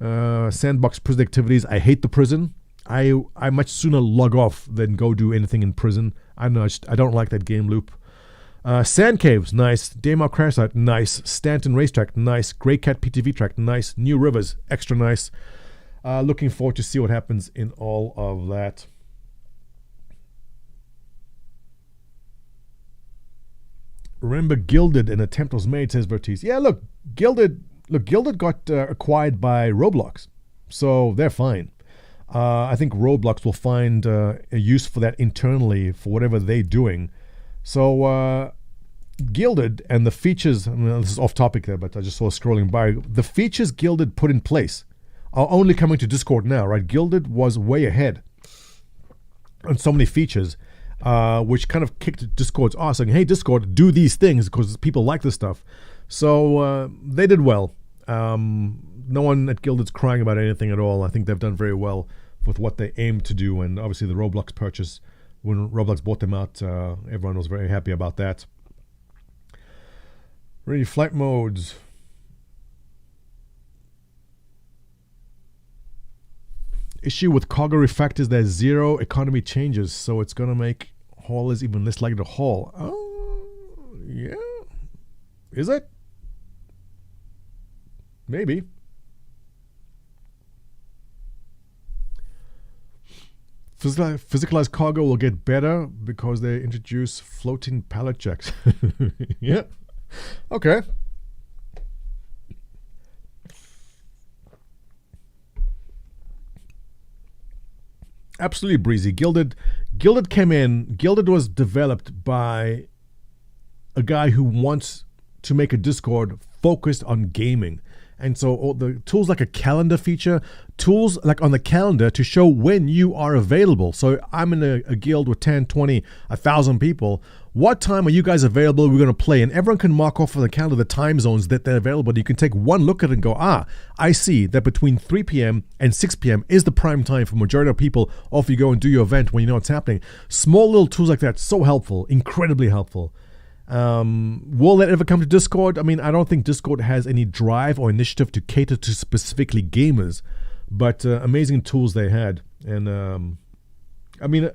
Sandbox prison activities. I hate the prison. I much sooner log off than go do anything in prison. I don't like that game loop. Sand Caves, nice. Daymar Crash Site, nice. Stanton Racetrack, nice. Grey Cat PTV Track, nice. New Rivers, extra nice. Looking forward to see what happens in all of that. Remember Gilded, an attempt was made, says Vertiz. Yeah, look, Gilded got acquired by Roblox, so they're fine. I think Roblox will find a use for that internally for whatever they're doing. So Gilded and the features, I mean, this is off topic there, but I just saw scrolling by. The features Gilded put in place are only coming to Discord now, right? Gilded was way ahead on so many features, which kind of kicked Discord's ass, saying, "Hey, Discord, do these things because people like this stuff." So they did well. No one at Guilded's crying about anything at all. I think they've done very well with what they aimed to do, and obviously the Roblox purchase, when Roblox bought them out, everyone was very happy about that. Really, flight modes. Issue with cargo refactors, there's zero economy changes, so it's going to make haulers even less likely to haul. Oh, yeah. Is it? Maybe. Physicalized cargo will get better because they introduce floating pallet jacks. Yeah. Okay. Absolutely breezy. Gilded came in. Gilded was developed by a guy who wants to make a Discord focused on gaming. And so all the tools like a calendar feature, tools like on the calendar to show when you are available. So I'm in a guild with 10, 20, 1,000 people. What time are you guys available? We're going to play. And everyone can mark off on the calendar the time zones that they're available. You can take one look at it and go, I see that between 3 p.m. and 6 p.m. is the prime time for majority of people. Off you go and do your event when you know what's happening. Small little tools like that, so helpful, incredibly helpful. Will that ever come to Discord? I mean, I don't think Discord has any drive or initiative to cater to specifically gamers, but amazing tools they had. And I mean,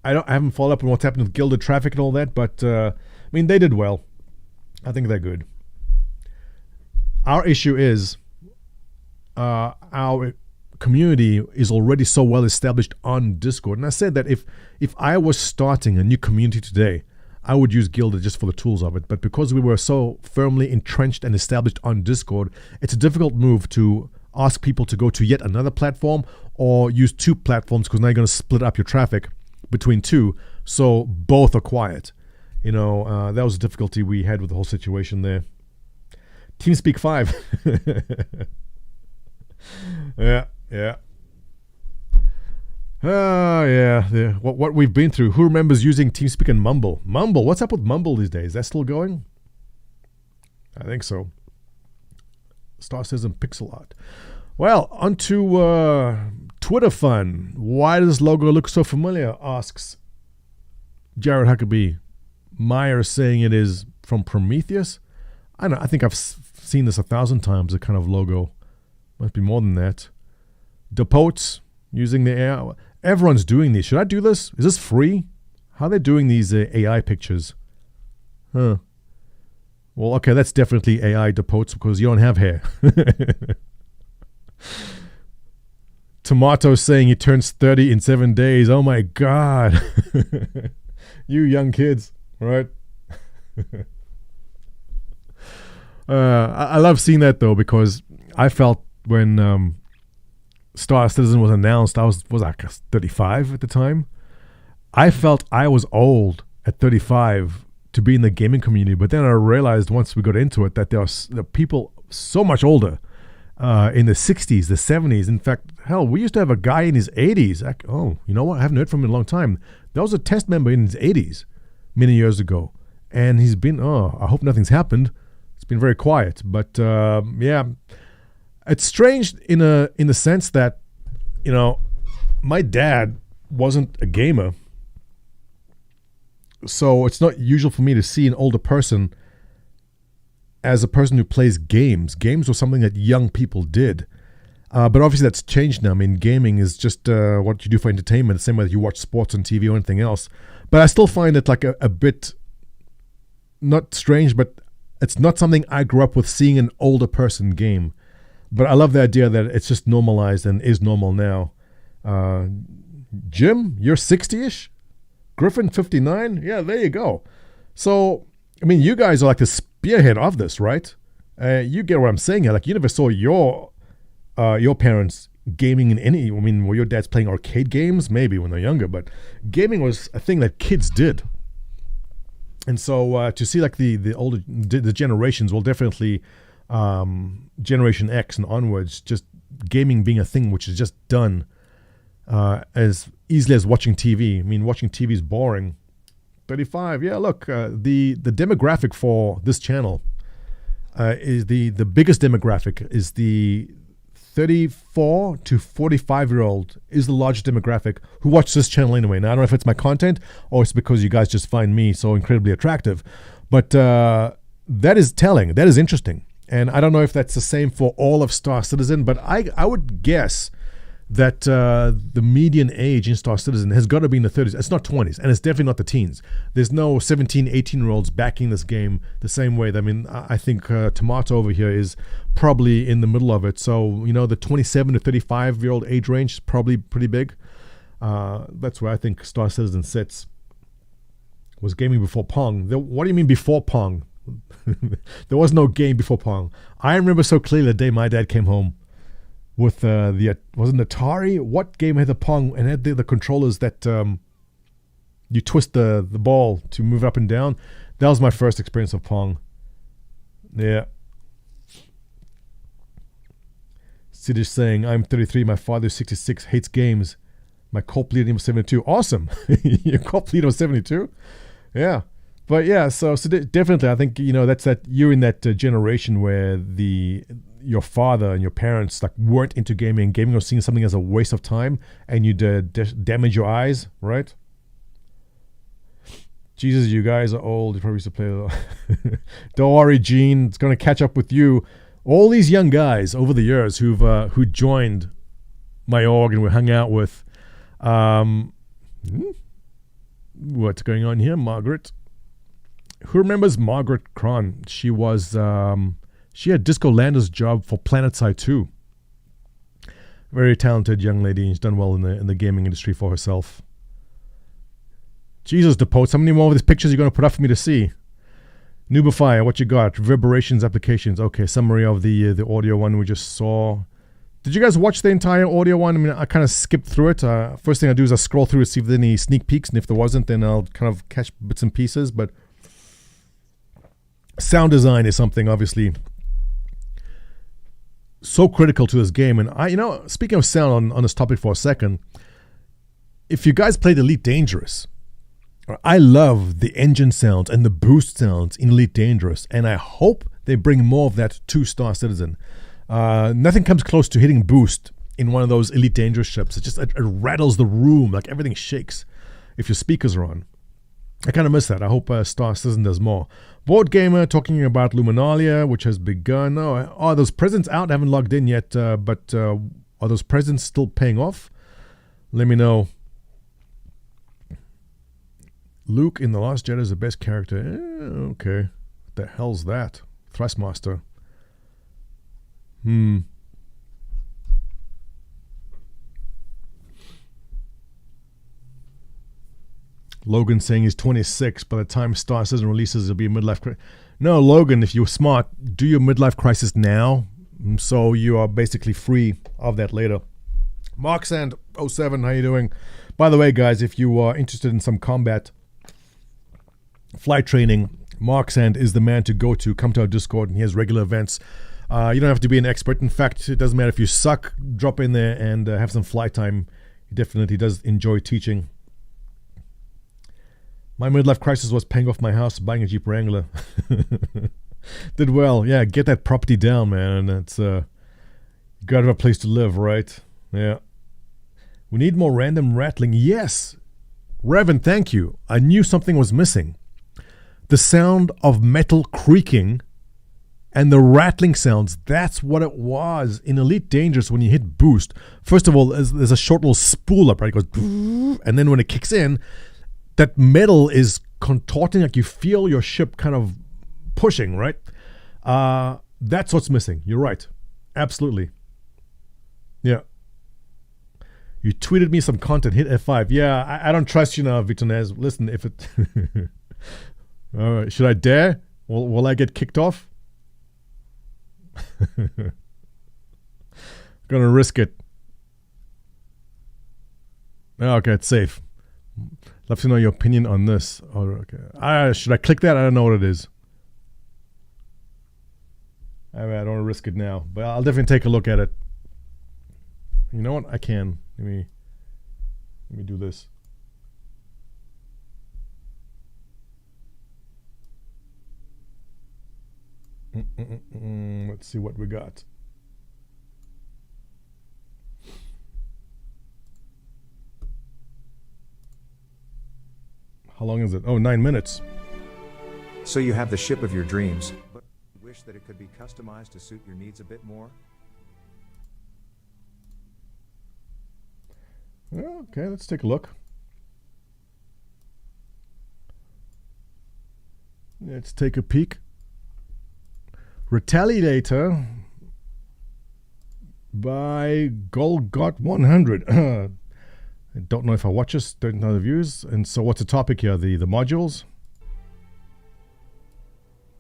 I haven't followed up on what's happened with Gilded traffic and all that, but I mean, they did well. I think they're good. Our issue is our community is already so well established on Discord. And I said that if I was starting a new community today, I would use Gilded just for the tools of it. But because we were so firmly entrenched and established on Discord, it's a difficult move to ask people to go to yet another platform or use two platforms, because now you're going to split up your traffic between two, so both are quiet. You know, that was the difficulty we had with the whole situation there. TeamSpeak 5. Yeah. Yeah. What we've been through. Who remembers using TeamSpeak and Mumble? Mumble, what's up with Mumble these days? Is that still going? I think so. Star says in pixel art. Well, on to Twitter fun. Why does this logo look so familiar? Asks Jared Huckabee. Meyer saying it is from Prometheus. I don't know. I think I've seen this 1,000 times, the kind of logo. Must be more than that. Depotes using the AI. Everyone's doing these. Should I do this? Is this free? How are they doing these AI pictures? Huh. Well, okay, that's definitely AI Depotes because you don't have hair. Tomato saying he turns 30 in 7 days. Oh my God. You young kids, right? I love seeing that though, because I felt when Star Citizen was announced, I was like 35 at the time. I felt I was old at 35 to be in the gaming community, but then I realized once we got into it that there are people so much older in the 60s, the 70s. In fact, hell, we used to have a guy in his 80s. You know what? I haven't heard from him in a long time. There was a test member in his 80s many years ago, and he's been, I hope nothing's happened. It's been very quiet, but yeah. It's strange in the sense that, you know, my dad wasn't a gamer, so it's not usual for me to see an older person as a person who plays games. Games was something that young people did, but obviously that's changed now. I mean, gaming is just what you do for entertainment, the same way that you watch sports on TV or anything else. But I still find it like a bit, not strange, but it's not something I grew up with, seeing an older person game. But I love the idea that it's just normalized and is normal now. Jim, you're 60-ish? Griffin, 59? Yeah, there you go. So, I mean, you guys are like the spearhead of this, right? You get what I'm saying here. Like, you never saw your parents gaming in any... I mean, were your dads playing arcade games? Maybe when they're younger, but gaming was a thing that kids did. And so to see like the older... The generations will definitely... Generation X and onwards, just gaming being a thing which is just done as easily as watching TV. I mean, watching TV is boring, 35. Yeah, look, the demographic for this channel is the biggest demographic is the 34 to 45-year-old is the largest demographic who watch this channel anyway. Now, I don't know if it's my content or it's because you guys just find me so incredibly attractive, but that is telling. That is interesting. And I don't know if that's the same for all of Star Citizen, but I would guess that the median age in Star Citizen has got to be in the 30s. It's not 20s, and it's definitely not the teens. There's no 17, 18-year-olds backing this game the same way. I mean, I think Tomato over here is probably in the middle of it. So, you know, the 27 to 35-year-old age range is probably pretty big. That's where I think Star Citizen sits. Was gaming before Pong. What do you mean before Pong? There was no game before Pong. I remember so clearly the day my dad came home with wasn't Atari? What game had the Pong and had the controllers that you twist the ball to move up and down? That was my first experience of Pong. Yeah. Sidish saying, I'm 33, my father's 66, hates games. My co-op leader was 72. Awesome. Your co-op leader was 72? Yeah. But yeah, so definitely, I think, you know, that's that you're in that generation where your father and your parents like weren't into gaming. Gaming was seen something as a waste of time, and you damage your eyes, right? Jesus, you guys are old. You probably used to play. Don't worry, Gene. It's gonna catch up with you. All these young guys over the years who joined my org and we hung out with. What's going on here, Margaret? Who remembers Margaret Cron? She was she had Disco Lander's job for PlanetSide 2. Very talented young lady. She's done well in the gaming industry for herself. Jesus, Depotes, how many more of these pictures are you going to put up for me to see? Nubifier, what you got? Reverberations applications. Okay, summary of the audio one we just saw. Did you guys watch the entire audio one? I mean, I kind of skipped through it. First thing I do is I scroll through to see if there's any sneak peeks, and if there wasn't, then I'll kind of catch bits and pieces. But sound design is something obviously so critical to this game. And speaking of sound on this topic for a second, if you guys played Elite Dangerous, I love the engine sounds and the boost sounds in Elite Dangerous, and I hope they bring more of that to Star Citizen. Nothing comes close to hitting boost in one of those Elite Dangerous ships. It rattles the room, like everything shakes if your speakers are on. I kind of miss that. I hope Star Citizen does more. Board Gamer talking about Luminalia, which has begun. Are those presents out? I haven't logged in yet, but are those presents still paying off? Let me know. Luke in The Last Jedi is the best character. Okay. What the hell's that? Thrustmaster. Logan saying he's 26. By the time Star Citizen releases, it'll be a midlife crisis. No, Logan, if you're smart, do your midlife crisis now, so you are basically free of that later. Marksand07, how you doing? By the way, guys, if you are interested in some combat flight training, Marksand is the man to go to. Come to our Discord, and he has regular events. You don't have to be an expert. In fact, it doesn't matter if you suck. Drop in there and have some flight time. He definitely does enjoy teaching. My midlife crisis was paying off my house, buying a Jeep Wrangler. Did well. Yeah, get that property down, man. It's got to have a place to live, right? Yeah. We need more random rattling. Yes. Revan, thank you. I knew something was missing. The sound of metal creaking and the rattling sounds, that's what it was. In Elite Dangerous, when you hit boost, first of all, there's a short little spool up, right? It goes, and then when it kicks in, that metal is contorting, like you feel your ship kind of pushing, right? That's what's missing. You're right. Absolutely. Yeah. You tweeted me some content. Hit F5. Yeah, I don't trust you now, Vitonez. Listen, if it... All right. Should I dare? Will I get kicked off? Gonna risk it. Okay, it's safe. Love to know your opinion on this. Oh, okay. Should I click that? I don't know what it is. I don't want to risk it now, but I'll definitely take a look at it. You know what? I can. Let me do this. Let's see what we got. How long is it? Oh, 9 minutes. So you have the ship of your dreams, but you wish that it could be customized to suit your needs a bit more? Okay, let's take a look. Let's take a peek. Retaliator by Golgot 100. I don't know if I watch this, don't know the views. And so what's the topic here? The modules?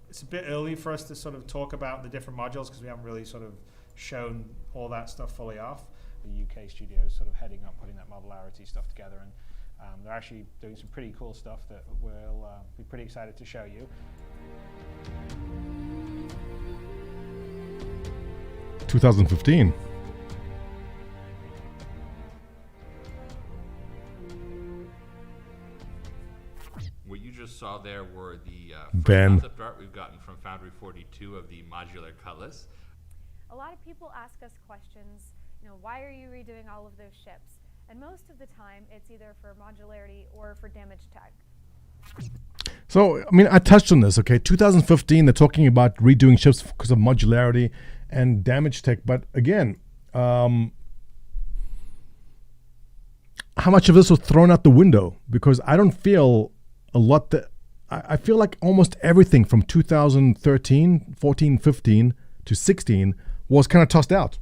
It's a bit early for us to sort of talk about the different modules because we haven't really sort of shown all that stuff fully off. The UK studio is sort of heading up putting that modularity stuff together, and they're actually doing some pretty cool stuff that we'll be pretty excited to show you. 2015. What you just saw there were the concept art we've gotten from Foundry 42 of the modular cutlass. A lot of people ask us questions, why are you redoing all of those ships? And most of the time, it's either for modularity or for damage tech. So, I mean, I touched on this, okay? 2015, they're talking about redoing ships because of modularity and damage tech. But again, how much of this was thrown out the window? Because I don't feel a lot that... I feel like almost everything from 2013, 14, 15 to 16 was kind of tossed out.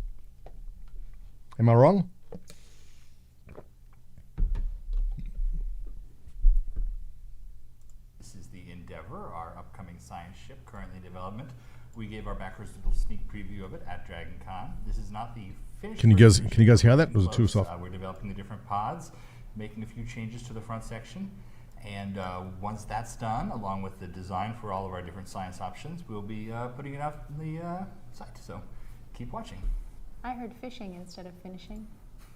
Am I wrong? This is the Endeavor, our upcoming science ship currently in development. We gave our backers a little sneak preview of it at Dragon Con. This is not the finished. Can you guys hear that? Was it too soft? We're developing the different pods, making a few changes to the front section. And once that's done, along with the design for all of our different science options, we'll be putting it out on the site. So keep watching. I heard fishing instead of finishing.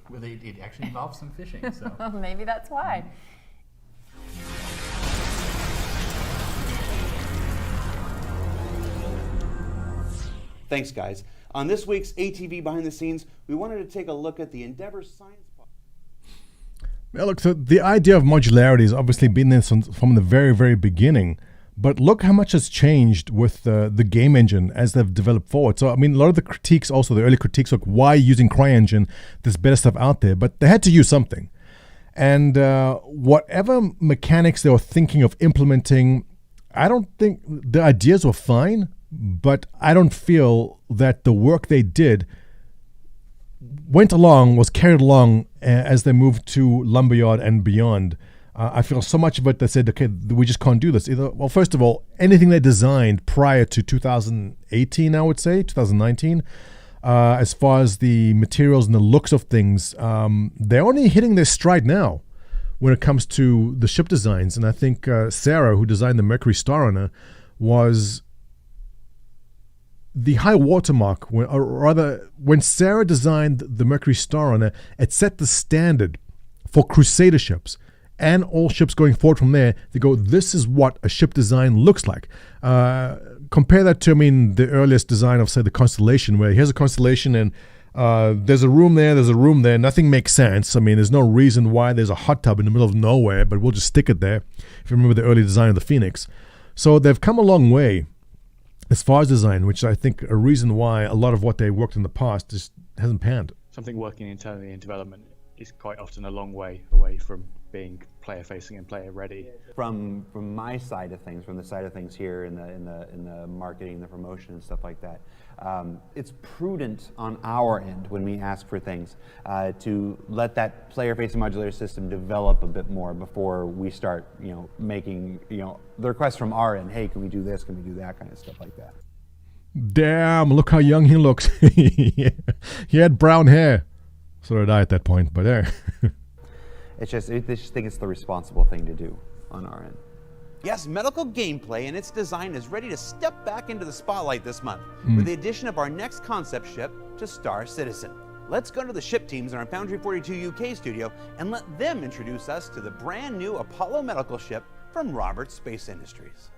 Well, it actually involves some fishing. So Maybe that's why. Thanks, guys. On this week's ATV Behind the Scenes, we wanted to take a look at the Endeavor Science Pod. Yeah, look, so the idea of modularity has obviously been there from the very, very beginning. But look how much has changed with the game engine as they've developed forward. So, I mean, a lot of the critiques, also the early critiques, like why using CryEngine, there's better stuff out there. But they had to use something. And whatever mechanics they were thinking of implementing, I don't think the ideas were fine, but I don't feel that the work they did was carried along as they moved to Lumberyard and beyond. I feel so much of it that said, okay, we just can't do this. Well, first of all, anything they designed prior to 2018, I would say, 2019, as far as the materials and the looks of things, they're only hitting their stride now when it comes to the ship designs. And I think Sarah, who designed the Mercury Star Runner, was the high watermark, when Sarah designed the Mercury Star Runner, it set the standard for Crusader ships. And all ships going forward from there, they go, this is what a ship design looks like. Compare that to, the earliest design of, say, the Constellation, where here's a Constellation and there's a room there, nothing makes sense. There's no reason why there's a hot tub in the middle of nowhere, but we'll just stick it there, if you remember the early design of the Phoenix. So they've come a long way as far as design, which I think a reason why a lot of what they worked in the past just hasn't panned. Something working internally in development is quite often a long way away from being player-facing and player-ready. From my side of things, from the side of things here in the marketing, the promotion, and stuff like that, it's prudent on our end when we ask for things to let that player-facing modular system develop a bit more before we start, making the requests from our end. Hey, can we do this? Can we do that? Kind of stuff like that. Damn! Look how young he looks. He had brown hair. So did I at that point, but there. I just think it's the responsible thing to do on our end. Yes, Medical Gameplay and its design is ready to step back into the spotlight this month with the addition of our next concept ship to Star Citizen. Let's go to the ship teams in our Foundry 42 UK studio and let them introduce us to the brand new Apollo medical ship from Roberts Space Industries.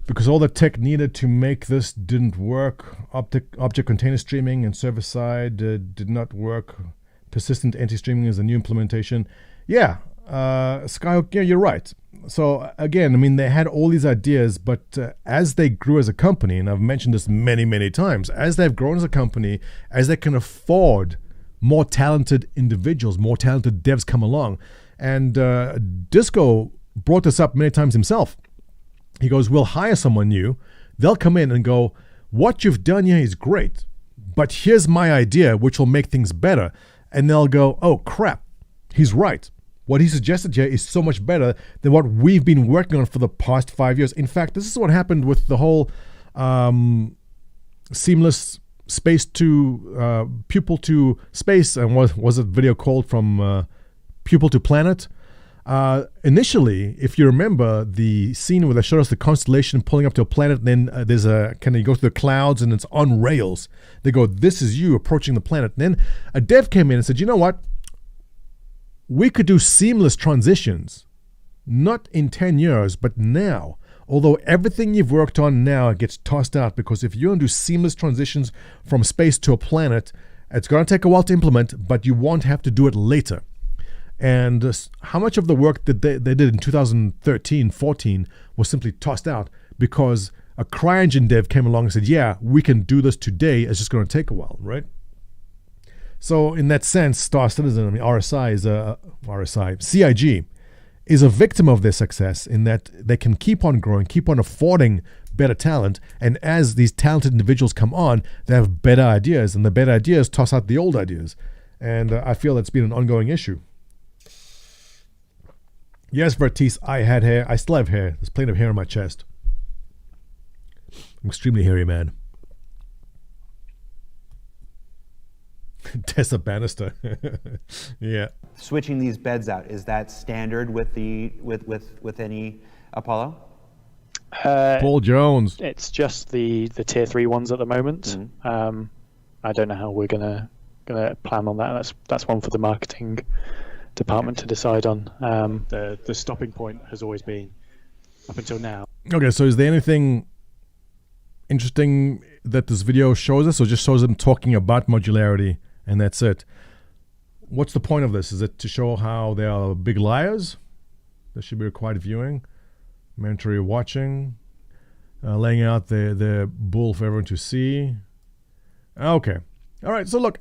because all the tech needed to make this didn't work. Object container streaming and server side did not work. Persistent anti-streaming is a new implementation. Yeah, Skyhook, yeah, you're right. So again, I mean, they had all these ideas, but as they grew as a company, and I've mentioned this many, many times, as they've grown as a company, as they can afford more talented individuals, more talented devs come along. And Disco brought this up many times himself. He goes, we'll hire someone new. They'll come in and go, what you've done here is great, but here's my idea, which will make things better. And they'll go, oh, crap, he's right. What he suggested here is so much better than what we've been working on for the past 5 years. In fact, this is what happened with the whole seamless space to pupil to space, and was it video called from pupil to planet? Initially, if you remember the scene where they showed us the constellation pulling up to a planet, and then there's a kind of, you go through the clouds and it's on rails. They go, this is you approaching the planet. And then a dev came in and said, you know what? We could do seamless transitions, not in 10 years, but now. Although everything you've worked on now gets tossed out, because if you want to do seamless transitions from space to a planet, it's going to take a while to implement, but you won't have to do it later. And how much of the work that they did in 2013, 14 was simply tossed out because a CryEngine dev came along and said, yeah, we can do this today. It's just going to take a while, right? So in that sense, Star Citizen, I mean, CIG is a victim of their success in that they can keep on growing, keep on affording better talent. And as these talented individuals come on, they have better ideas, and the better ideas toss out the old ideas. And I feel that's been an ongoing issue. Yes, Vertice, I had hair. I still have hair. There's plenty of hair on my chest. I'm extremely hairy, man. Tessa Bannister. Yeah. Switching these beds out, is that standard with the with any Apollo? Paul Jones. It's just the tier 3 ones at the moment. Mm-hmm. I don't know how we're gonna plan on that. That's one for the marketing department to decide on. The stopping point has always been up until now. Okay, so is there anything interesting that this video shows us, or just shows them talking about modularity and that's it? What's the point of this? Is it to show how they are big liars? This should be required viewing, mandatory watching, laying out their bull for everyone to see. Okay, all right. So look,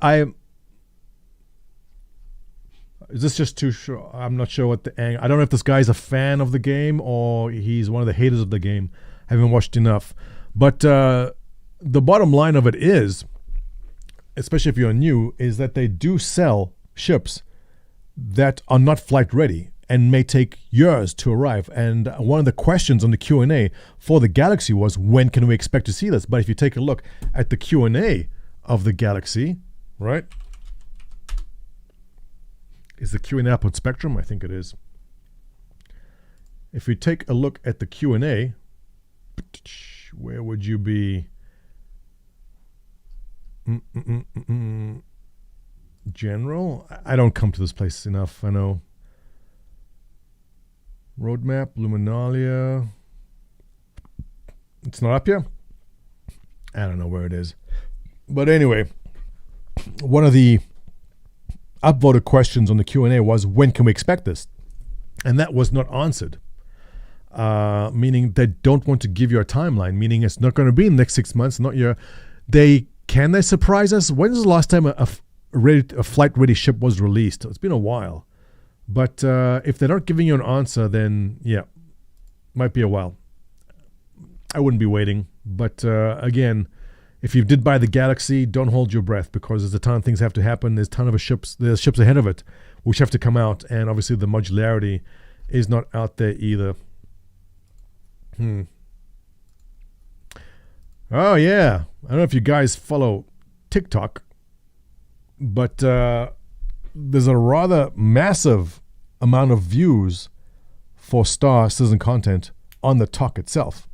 is this just too sure? I'm not sure what the I don't know if this guy's a fan of the game or he's one of the haters of the game. I haven't watched enough. But the bottom line of it is, especially if you're new, is that they do sell ships that are not flight ready and may take years to arrive. And one of the questions on the Q&A for the Galaxy was, when can we expect to see this? But if you take a look at the Q&A of the Galaxy, right? Is the Q&A up on Spectrum? I think it is. If we take a look at the Q&A, where would you be? General? I don't come to this place enough, I know. Roadmap, Luminalia. It's not up here? I don't know where it is. But anyway, one of the upvoted questions on the Q&A was, when can we expect this? And that was not answered. Meaning they don't want to give you a timeline, meaning it's not going to be in the next 6 months, not year. Can they surprise us? When's the last time a flight-ready ship was released? It's been a while. But if they're not giving you an answer, then yeah, might be a while. I wouldn't be waiting. But again, if you did buy the Galaxy, don't hold your breath, because there's a ton of things have to happen. There's a ton of ships ahead of it which have to come out, and obviously the modularity is not out there either. Oh yeah, I don't know if you guys follow TikTok, but there's a rather massive amount of views for Star Citizen content on the talk itself.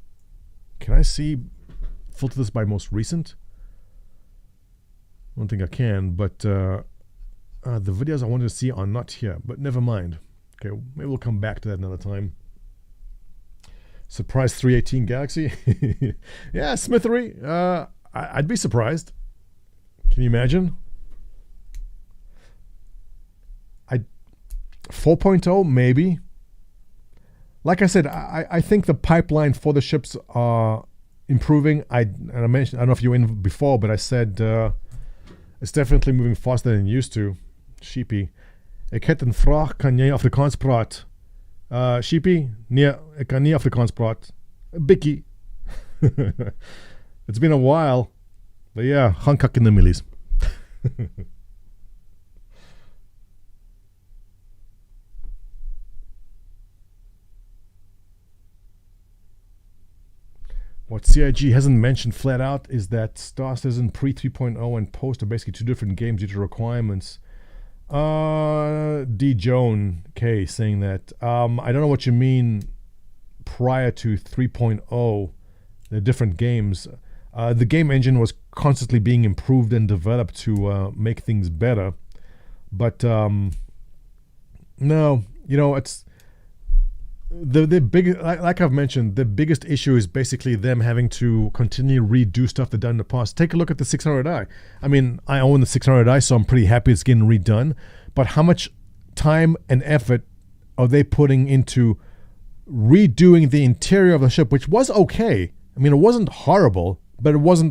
Can I filter this by most recent? I don't think I can, but the videos I wanted to see are not here, but never mind. Okay, maybe we'll come back to that another time. Surprise 318 Galaxy. Yeah, Smithery. I'd be surprised. Can you imagine? 4.0 maybe. Like I said, I think the pipeline for the ships are improving. I mentioned, I don't know if you were in before, but I said it's definitely moving faster than it used to. Sheepy. Ik het een vraag, kan jij Afrikaans praat? Sheepy? Nee, ik kan niet Afrikaans praat. Bikkie. It's been a while. But yeah, gaan kak in de millies. What CIG hasn't mentioned flat out is that Star Citizen pre 3.0 and post are basically two different games due to requirements. D. Joan K saying that. I don't know what you mean prior to 3.0, the different games. The game engine was constantly being improved and developed to make things better. But no, you know, it's the big, like I've mentioned, the biggest issue is basically them having to continue redo stuff they've done in the past. Take a look at the 600i. I mean, I own the 600i, so I'm pretty happy it's getting redone. But how much time and effort are they putting into redoing the interior of the ship, which was okay. I mean, it wasn't horrible, but it was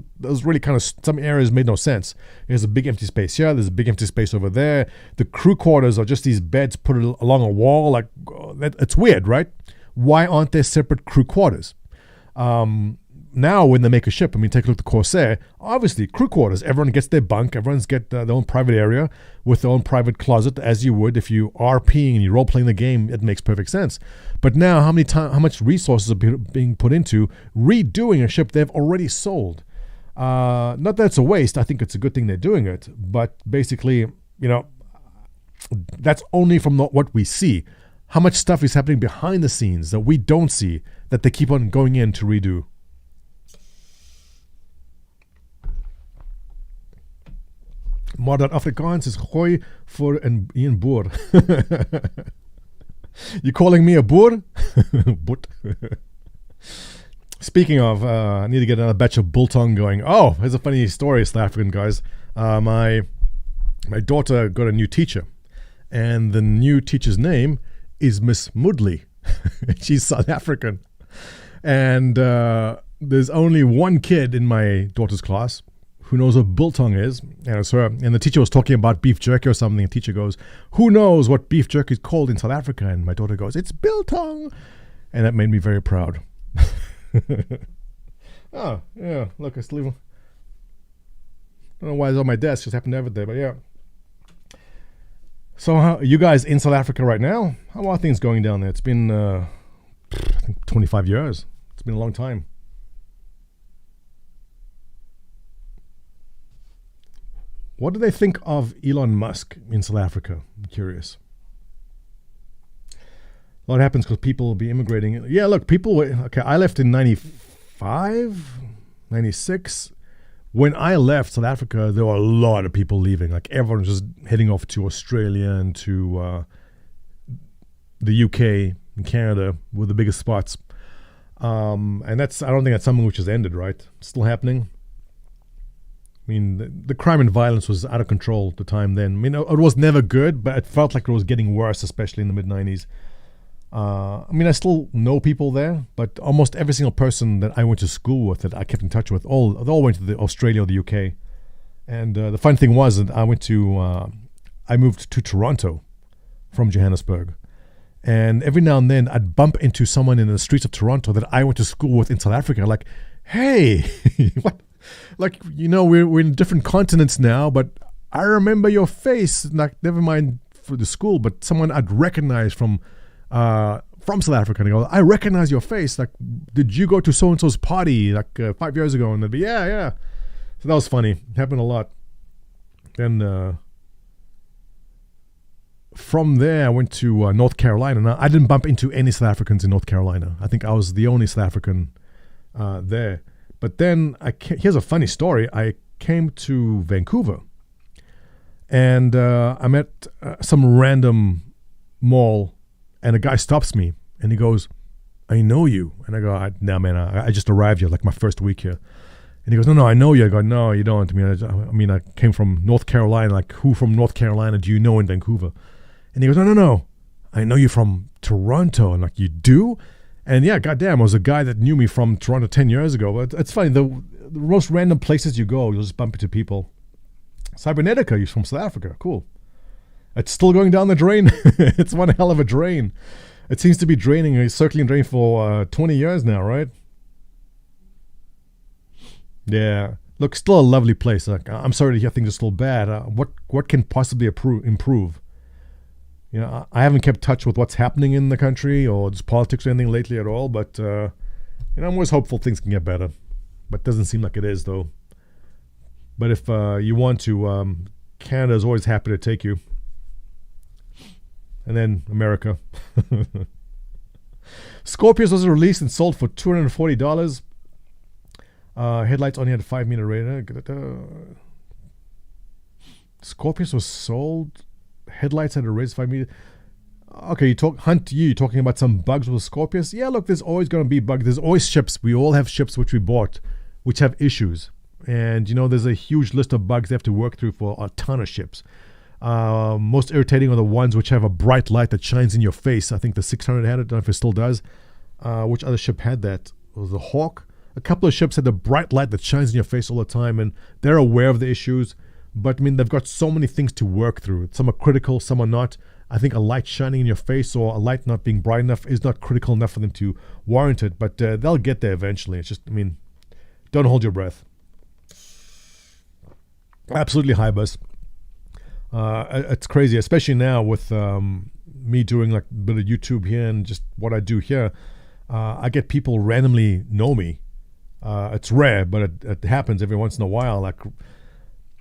really kind of, some areas made no sense. There's a big empty space here, there's a big empty space over there. The crew quarters are just these beds put along a wall. Like, it's weird, right? Why aren't there separate crew quarters? Now, when they make a ship, I mean, take a look at the Corsair. Obviously, crew quarters. Everyone gets their bunk. Everyone's got their own private area with their own private closet, as you would if you are RPing and you're role-playing the game. It makes perfect sense. But now, how much resources are being put into redoing a ship they've already sold? Not that it's a waste. I think it's a good thing they're doing it. But basically, you know, that's only from what we see. How much stuff is happening behind the scenes that we don't see, that they keep on going in to redo. Maar dat Afrikaans is gooi voor een boer. You calling me a boer? Boet. Speaking of, I need to get another batch of biltong going. Oh, here's a funny story, South African guys. My daughter got a new teacher, and the new teacher's name is Miss Mudley. She's South African. And there's only one kid in my daughter's class who knows what biltong is, and it's her. And the teacher was talking about beef jerky or something. The teacher goes, who knows what beef jerky is called in South Africa? And my daughter goes, it's biltong. And that made me very proud. Oh, yeah, look, I still even, I don't know why it's on my desk, just happened to have it there, but yeah. So how, you guys in South Africa right now, how are things going down there? It's been, I think 25 years. It's been a long time. What do they think of Elon Musk in South Africa? I'm curious. A lot happens because people will be immigrating. Yeah, look, people were, okay, I left in 95, 96. When I left South Africa, there were a lot of people leaving. Like, everyone was just heading off to Australia and to the UK and Canada were the biggest spots. And that's, I don't think that's something which has ended, right? It's still happening. I mean, the crime and violence was out of control at the time then. I mean, it was never good, but it felt like it was getting worse, especially in the mid-90s. I mean, I still know people there, but almost every single person that I went to school with, that I kept in touch with, all went to Australia or the UK. And the fun thing was that I moved to Toronto from Johannesburg. And every now and then, I'd bump into someone in the streets of Toronto that I went to school with in South Africa. Like, hey, what? Like, you know, we're in different continents now, but I remember your face. Like, never mind for the school, but someone I'd recognize from South Africa. And I go, I recognize your face. Like, did you go to so-and-so's party like 5 years ago? And they'd be, yeah. So that was funny. It happened a lot. Then from there, I went to North Carolina. Now, I didn't bump into any South Africans in North Carolina. I think I was the only South African there. But then, here's a funny story. I came to Vancouver, and I'm at some random mall, and a guy stops me, and he goes, I know you. And I go, nah, man, I just arrived here, like my first week here. And he goes, no, I know you. I go, no, you don't. I mean, I came from North Carolina. Like, who from North Carolina do you know in Vancouver? And he goes, no. I know you from Toronto. And like, you do? And yeah, goddamn, I was a guy that knew me from Toronto 10 years ago. But it's funny. The most random places you go, you'll just bump into people. Cybernetica, you're from South Africa. Cool. It's still going down the drain. It's one hell of a drain. It seems to be draining, circling drain for 20 years now, right? Yeah. Look, still a lovely place. Like, I'm sorry to hear things are still bad. What can possibly improve? You know, I haven't kept touch with what's happening in the country or just politics or anything lately at all. But you know, I'm always hopeful things can get better. But it doesn't seem like it is, though. But if you want to, Canada is always happy to take you. And then America. Scorpius was released and sold for $240. Headlights only had a 5-meter radar. Scorpius was sold. Headlights had a raised 5 meter. Okay, you're talking about some bugs with Scorpius? Yeah, look, there's always going to be bugs. There's always ships. We all have ships which we bought, which have issues. And, you know, there's a huge list of bugs they have to work through for a ton of ships. Most irritating are the ones which have a bright light that shines in your face. I think the 600 had it. I don't know if it still does. Which other ship had that? It was the Hawk. A couple of ships had the bright light that shines in your face all the time, and they're aware of the issues. But, I mean, they've got so many things to work through. Some are critical, some are not. I think a light shining in your face or a light not being bright enough is not critical enough for them to warrant it. But they'll get there eventually. It's just, I mean, don't hold your breath. Absolutely high bus. It's crazy, especially now with me doing like a bit of YouTube here and just what I do here. I get people randomly know me. It's rare, but it happens every once in a while. Like,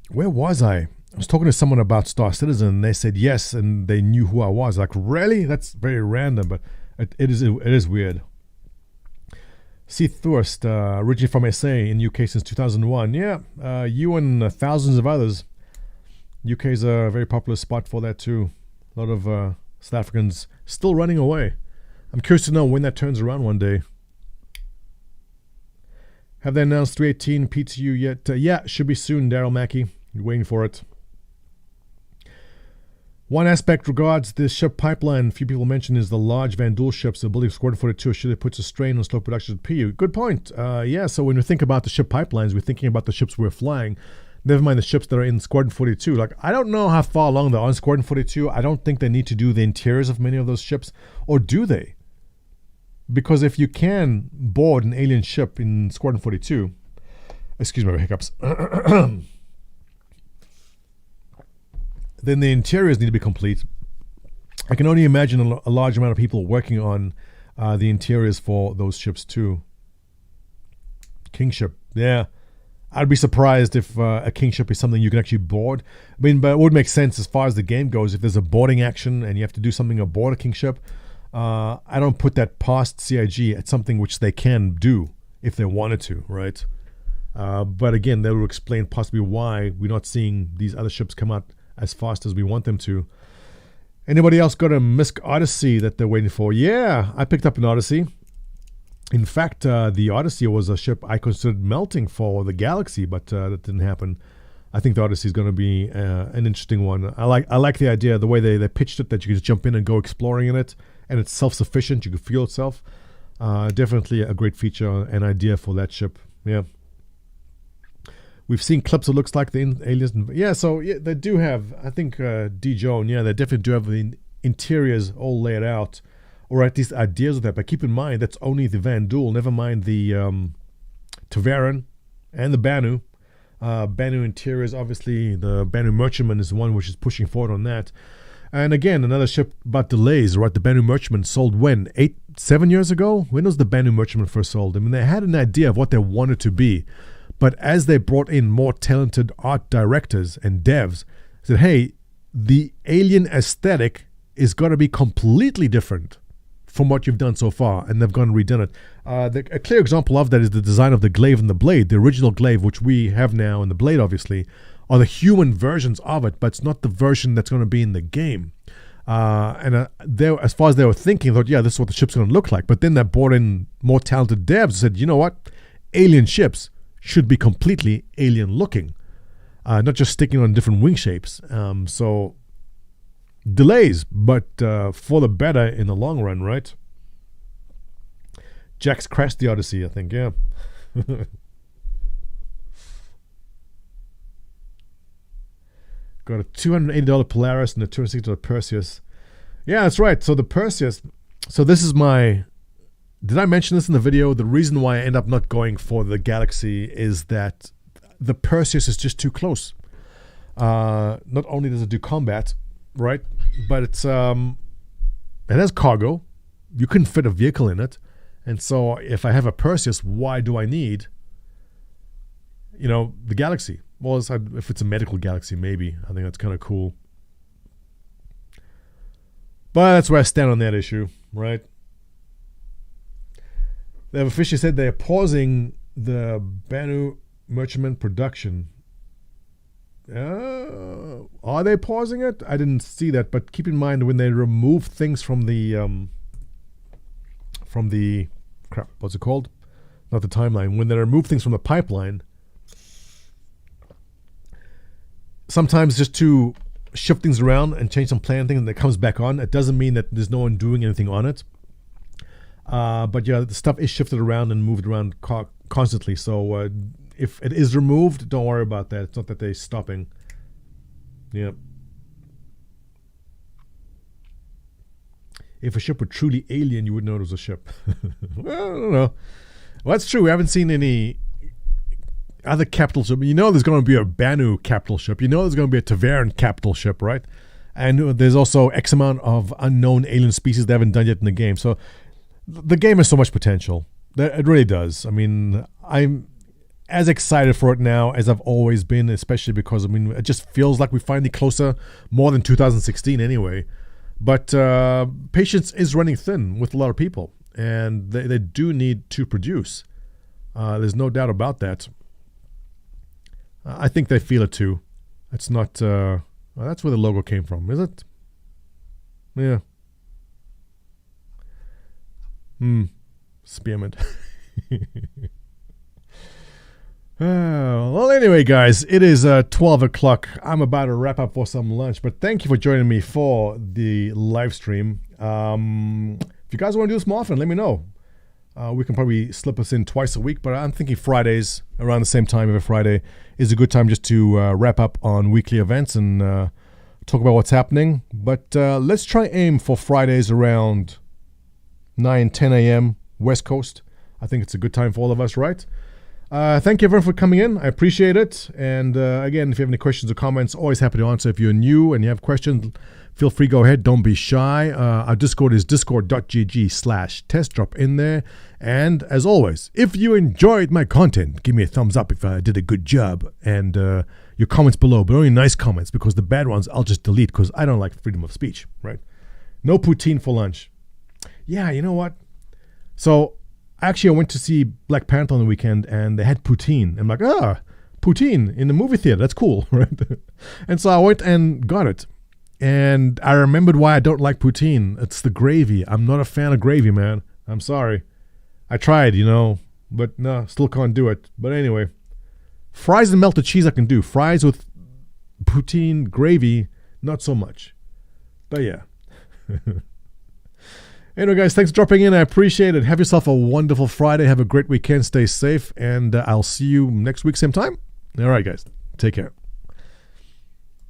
where was I? I was talking to someone about Star Citizen, and they said yes, and they knew who I was. Like, really? That's very random, but it is weird. C. Thorst, originally from SA in UK since 2001. Yeah, you and thousands of others. UK is a very popular spot for that too. A lot of South Africans still running away. I'm curious to know when that turns around one day. Have they announced 318 PTU yet? Yeah, should be soon, Daryl Mackey. You're waiting for it. One aspect regards the ship pipeline, few people mention, is the large Van Duel ships, the ability of Squadron 42. Should it puts a strain on slow production of PU? Good point. Yeah, so when we think about the ship pipelines, we're thinking about the ships we're flying. Never mind the ships that are in Squadron 42. Like, I don't know how far along they're on Squadron 42. I don't think they need to do the interiors of many of those ships. Or do they? Because if you can board an alien ship in Squadron 42... Excuse my hiccups. Then the interiors need to be complete. I can only imagine a large amount of people working on the interiors for those ships too. Kingship. Yeah. I'd be surprised if a kingship is something you can actually board. I mean, but it would make sense as far as the game goes. If there's a boarding action and you have to do something aboard a kingship, I don't put that past CIG at something which they can do if they wanted to, right? But again, that would explain possibly why we're not seeing these other ships come out as fast as we want them to. Anybody else got a MISC Odyssey that they're waiting for? Yeah, I picked up an Odyssey. In fact, the Odyssey was a ship I considered melting for the Galaxy, but that didn't happen. I think the Odyssey is going to be an interesting one. I like the idea, the way they pitched it, that you can just jump in and go exploring in it, and it's self-sufficient. You can fuel itself. Definitely a great feature and idea for that ship. Yeah. We've seen clips. It looks like the aliens. Yeah, so yeah, they do have. I think D. Joan. Yeah, they definitely do have the interiors all laid out, or at least ideas of that. But keep in mind that's only the Van Duel. Never mind the Tavaran and the Banu. Banu interiors, obviously, the Banu Merchantman is the one which is pushing forward on that. And again, another ship about delays. Right, the Banu Merchantman sold when 7 years ago. When was the Banu Merchantman first sold? I mean, they had an idea of what they wanted to be. But as they brought in more talented art directors and devs, said, hey, the alien aesthetic is going to be completely different from what you've done so far. And they've gone and redone it. A clear example of that is the design of the glaive and the blade. The original glaive, which we have now, and the blade, obviously, are the human versions of it, but it's not the version that's going to be in the game. They, as far as they were thinking, thought, yeah, this is what the ship's going to look like. But then they brought in more talented devs and said, you know what? Alien ships should be completely alien looking, not just sticking on different wing shapes. So delays, but for the better in the long run, right? Jack's crashed the Odyssey, I think, yeah. Got a $280 Polaris and a $260 Perseus. Yeah, that's right. So the Perseus, so this is my, did I mention this in the video? The reason why I end up not going for the Galaxy is that the Perseus is just too close. Not only does it do combat, right, but it has cargo. You couldn't fit a vehicle in it. And so if I have a Perseus, why do I need, the Galaxy? Well, if it's a medical Galaxy, maybe. I think that's kind of cool. But that's where I stand on that issue, right? They have officially said they're pausing the Banu Merchantman production. Are they pausing it? I didn't see that, but keep in mind when they remove things from the crap, what's it called? Not the timeline. When they remove things from the pipeline, sometimes just to shift things around and change some plan things and it comes back on, it doesn't mean that there's no one doing anything on it. But yeah, the stuff is shifted around and moved around constantly. So if it is removed, don't worry about that. It's not that they're stopping. Yeah. If a ship were truly alien, you would know it was a ship. Well, I don't know. Well, that's true. We haven't seen any other capital ship. There's going to be a Banu capital ship. There's going to be a Tavaran capital ship, right? And there's also X amount of unknown alien species they haven't done yet in the game. So the game has so much potential. It really does. I mean, I'm as excited for it now as I've always been, especially because, it just feels like we're finally closer, more than 2016 anyway. But patience is running thin with a lot of people, and they do need to produce. There's no doubt about that. I think they feel it too. It's not... well, that's where the logo came from, is it? Yeah. Spearmint. Well, anyway, guys, it is 12 o'clock. I'm about to wrap up for some lunch, but thank you for joining me for the live stream. If you guys want to do this more often, let me know. We can probably slip us in twice a week, but I'm thinking Fridays, around the same time every Friday, is a good time just to wrap up on weekly events and talk about what's happening. But let's try aim for Fridays around 9, 10 a.m. West Coast. I think it's a good time for all of us, right? Thank you everyone for coming in. I appreciate it. And again, if you have any questions or comments, always happy to answer. If you're new and you have questions, feel free, go ahead. Don't be shy. Our Discord is discord.gg/test. Drop in there. And as always, if you enjoyed my content, give me a thumbs up if I did a good job. And your comments below, but only nice comments, because the bad ones I'll just delete because I don't like freedom of speech, right? No poutine for lunch. Yeah, you know what? So actually, I went to see Black Panther on the weekend, and they had poutine. I'm like, poutine in the movie theater. That's cool, right? And so I went and got it. And I remembered why I don't like poutine. It's the gravy. I'm not a fan of gravy, man. I'm sorry. I tried, but no, still can't do it. But anyway, fries and melted cheese I can do. Fries with poutine gravy, not so much. But yeah. Anyway, guys, thanks for dropping in. I appreciate it. Have yourself a wonderful Friday. Have a great weekend. Stay safe. And I'll see you next week, same time. All right, guys. Take care.